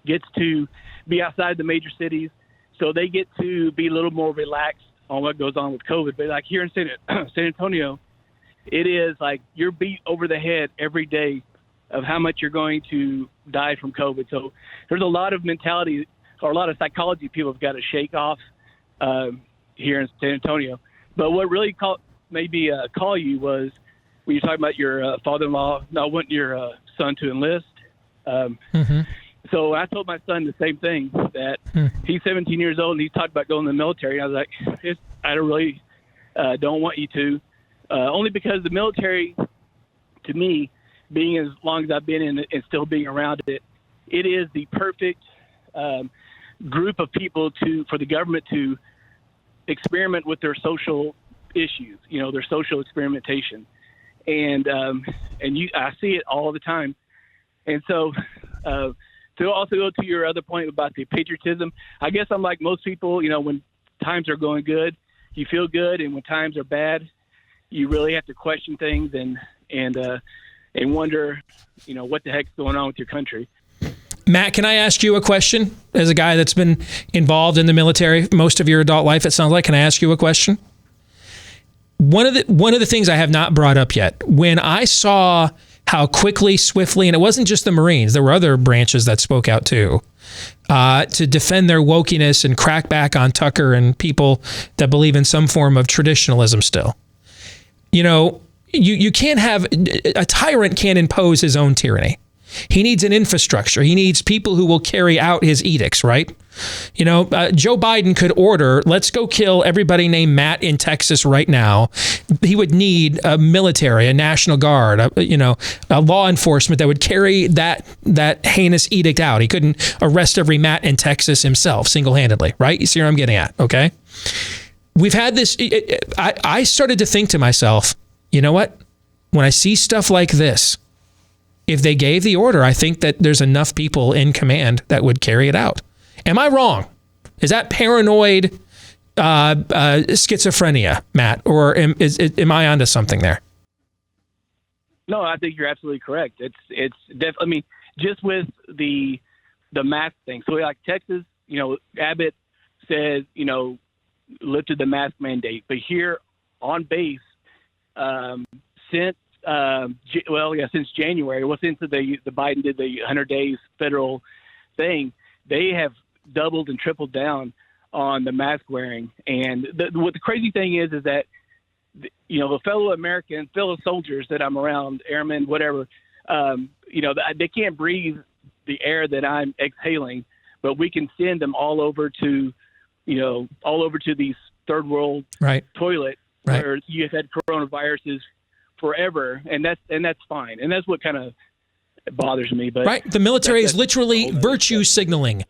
gets to be outside the major cities, so they get to be a little more relaxed on what goes on with COVID. But like here in San Antonio, it is like you're beat over the head every day of how much you're going to die from COVID. So there's a lot of mentality or a lot of psychology people have got to shake off here in San Antonio. But what really made me call you was when you're talking about your father-in-law not wanting your son to enlist. So I told my son the same thing, that he's 17 years old and he's talked about going to the military. And I was like, I don't really don't want you to, only because the military, to me, being as long as I've been in it and still being around it, it is the perfect group of people for the government to experiment with their social issues, their social experimentation. And I see it all the time. And so to also go to your other point about the patriotism, I guess I'm like most people, when times are going good, you feel good. And when times are bad, you really have to question things and wonder, what the heck's going on with your country. Matt, can I ask you a question? As a guy that's been involved in the military most of your adult life, it sounds like. Can I ask you a question? One of the things I have not brought up yet, when I saw how quickly, swiftly, and it wasn't just the Marines, there were other branches that spoke out too, to defend their wokeness and crack back on Tucker and people that believe in some form of traditionalism still. You know, you can't have, a tyrant can't impose his own tyranny. He needs an infrastructure. He needs people who will carry out his edicts, right? You know, Joe Biden could order, let's go kill everybody named Matt in Texas right now. He would need a military, a National Guard, a law enforcement that would carry that heinous edict out. He couldn't arrest every Matt in Texas himself single-handedly, right? You see where I'm getting at, okay? We've had this, I started to think to myself, you know what? When I see stuff like this, if they gave the order, I think that there's enough people in command that would carry it out. Am I wrong? Is that paranoid schizophrenia, Matt? Or am I onto something there? No, I think you're absolutely correct. It's definitely, I mean, just with the mask thing. So like Texas, you know, Abbott said, you know, lifted the mask mandate. But here on base, since January, since the Biden did the 100 days federal thing, they have doubled and tripled down on the mask wearing. And what the crazy thing is that, you know, the fellow Americans, fellow soldiers that I'm around, airmen, whatever, you know, they can't breathe the air that I'm exhaling, but we can send them all over to these third world toilet where you've had coronaviruses forever, and that's fine, and that's what kind of bothers me. But the military is literally virtue signaling.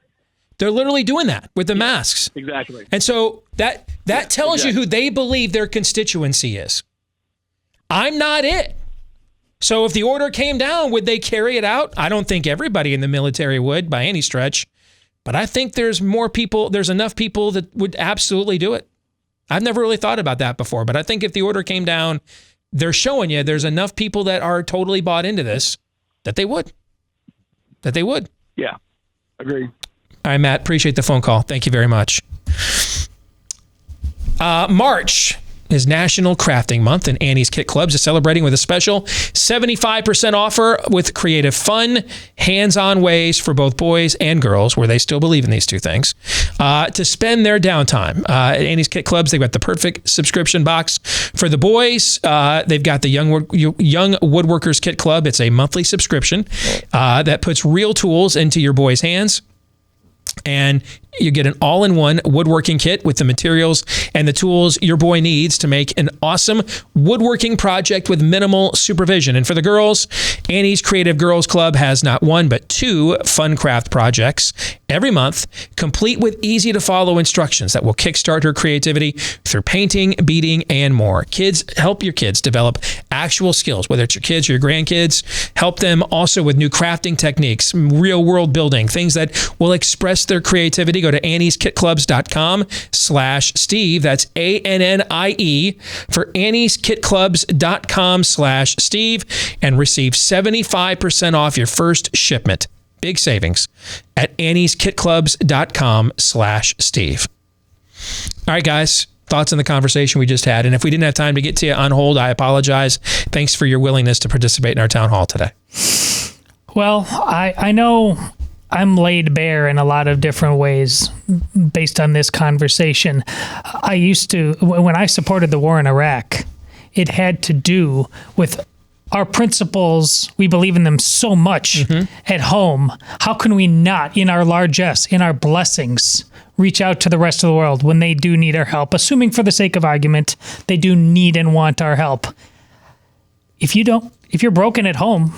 They're literally doing that with the masks. Exactly. And so that tells you who they believe their constituency is. I'm not it. So if the order came down, would they carry it out? I don't think everybody in the military would by any stretch, but I think there's enough people that would absolutely do it. I've never really thought about that before, but I think if the order came down, they're showing you there's enough people that are totally bought into this that they would. Yeah, agree. All right, Matt, appreciate the phone call. Thank you very much. March is National Crafting Month, and Annie's Kit Clubs is celebrating with a special 75% offer with creative, fun, hands-on ways for both boys and girls, where they still believe in these two things, to spend their downtime. At Annie's Kit Clubs, they've got the perfect subscription box for the boys. They've got the Young Woodworkers Kit Club. It's a monthly subscription that puts real tools into your boys' hands. And you get an all-in-one woodworking kit with the materials and the tools your boy needs to make an awesome woodworking project with minimal supervision. And for the girls, Annie's Creative Girls Club has not one, but two fun craft projects every month, complete with easy-to-follow instructions that will kickstart her creativity through painting, beading, and more. Kids, help your kids develop actual skills, whether it's your kids or your grandkids. Help them also with new crafting techniques, real-world building, things that will express their creativity. Go to Annie'sKitClubs.com/Steve. That's ANNIE for Annie'sKitClubs.com/Steve and receive 75% off your first shipment. Big savings at Annie'sKitClubs.com/Steve. All right, guys. Thoughts on the conversation we just had. And if we didn't have time to get to you on hold, I apologize. Thanks for your willingness to participate in our town hall today. Well, I know I'm laid bare in a lot of different ways based on this conversation. I used to, when I supported the war in Iraq, it had to do with our principles. We believe in them so much at home. How can we not, in our largesse, in our blessings, reach out to the rest of the world when they do need our help? Assuming for the sake of argument, they do need and want our help. If you're broken at home,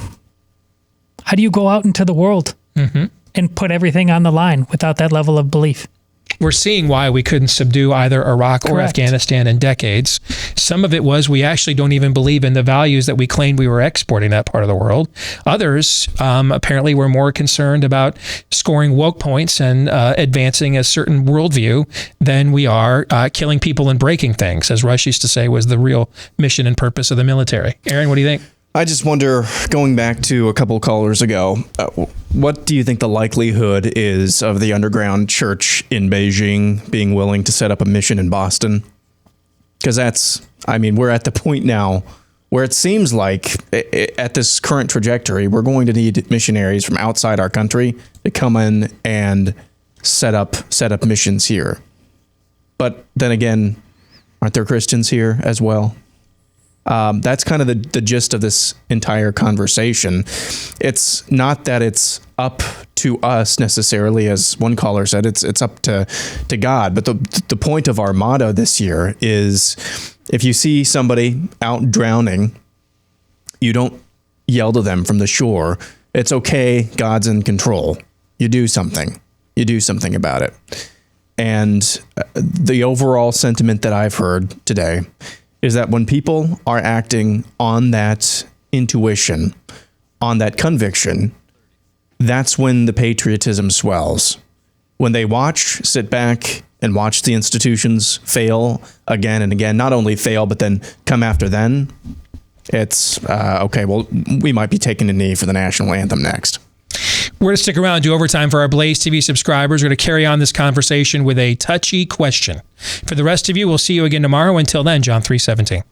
how do you go out into the world and put everything on the line without that level of belief? We're seeing why we couldn't subdue either Iraq or Afghanistan in decades. Some of it was we actually don't even believe in the values that we claimed we were exporting that part of the world. Others apparently were more concerned about scoring woke points and advancing a certain worldview than we are killing people and breaking things, as Rush used to say was the real mission and purpose of the military. Aaron, what do you think? I just wonder, going back to a couple callers ago, what do you think the likelihood is of the underground church in Beijing being willing to set up a mission in Boston? Because we're at the point now where it seems like at this current trajectory, we're going to need missionaries from outside our country to come in and set up missions here. But then again, aren't there Christians here as well? That's kind of the gist of this entire conversation. It's not that it's up to us necessarily, as one caller said, it's up to God. But the point of our motto this year is, if you see somebody out drowning, you don't yell to them from the shore, it's okay, God's in control. You do something. You do something about it. And the overall sentiment that I've heard today is that when people are acting on that intuition, on that conviction, that's when the patriotism swells. When they sit back and watch the institutions fail again and again, not only fail, but then come after them, it's, okay, well, we might be taking a knee for the national anthem next. We're going to stick around, do overtime for our BlazeTV subscribers. We're going to carry on this conversation with a touchy question. For the rest of you, we'll see you again tomorrow. Until then, John 3:17.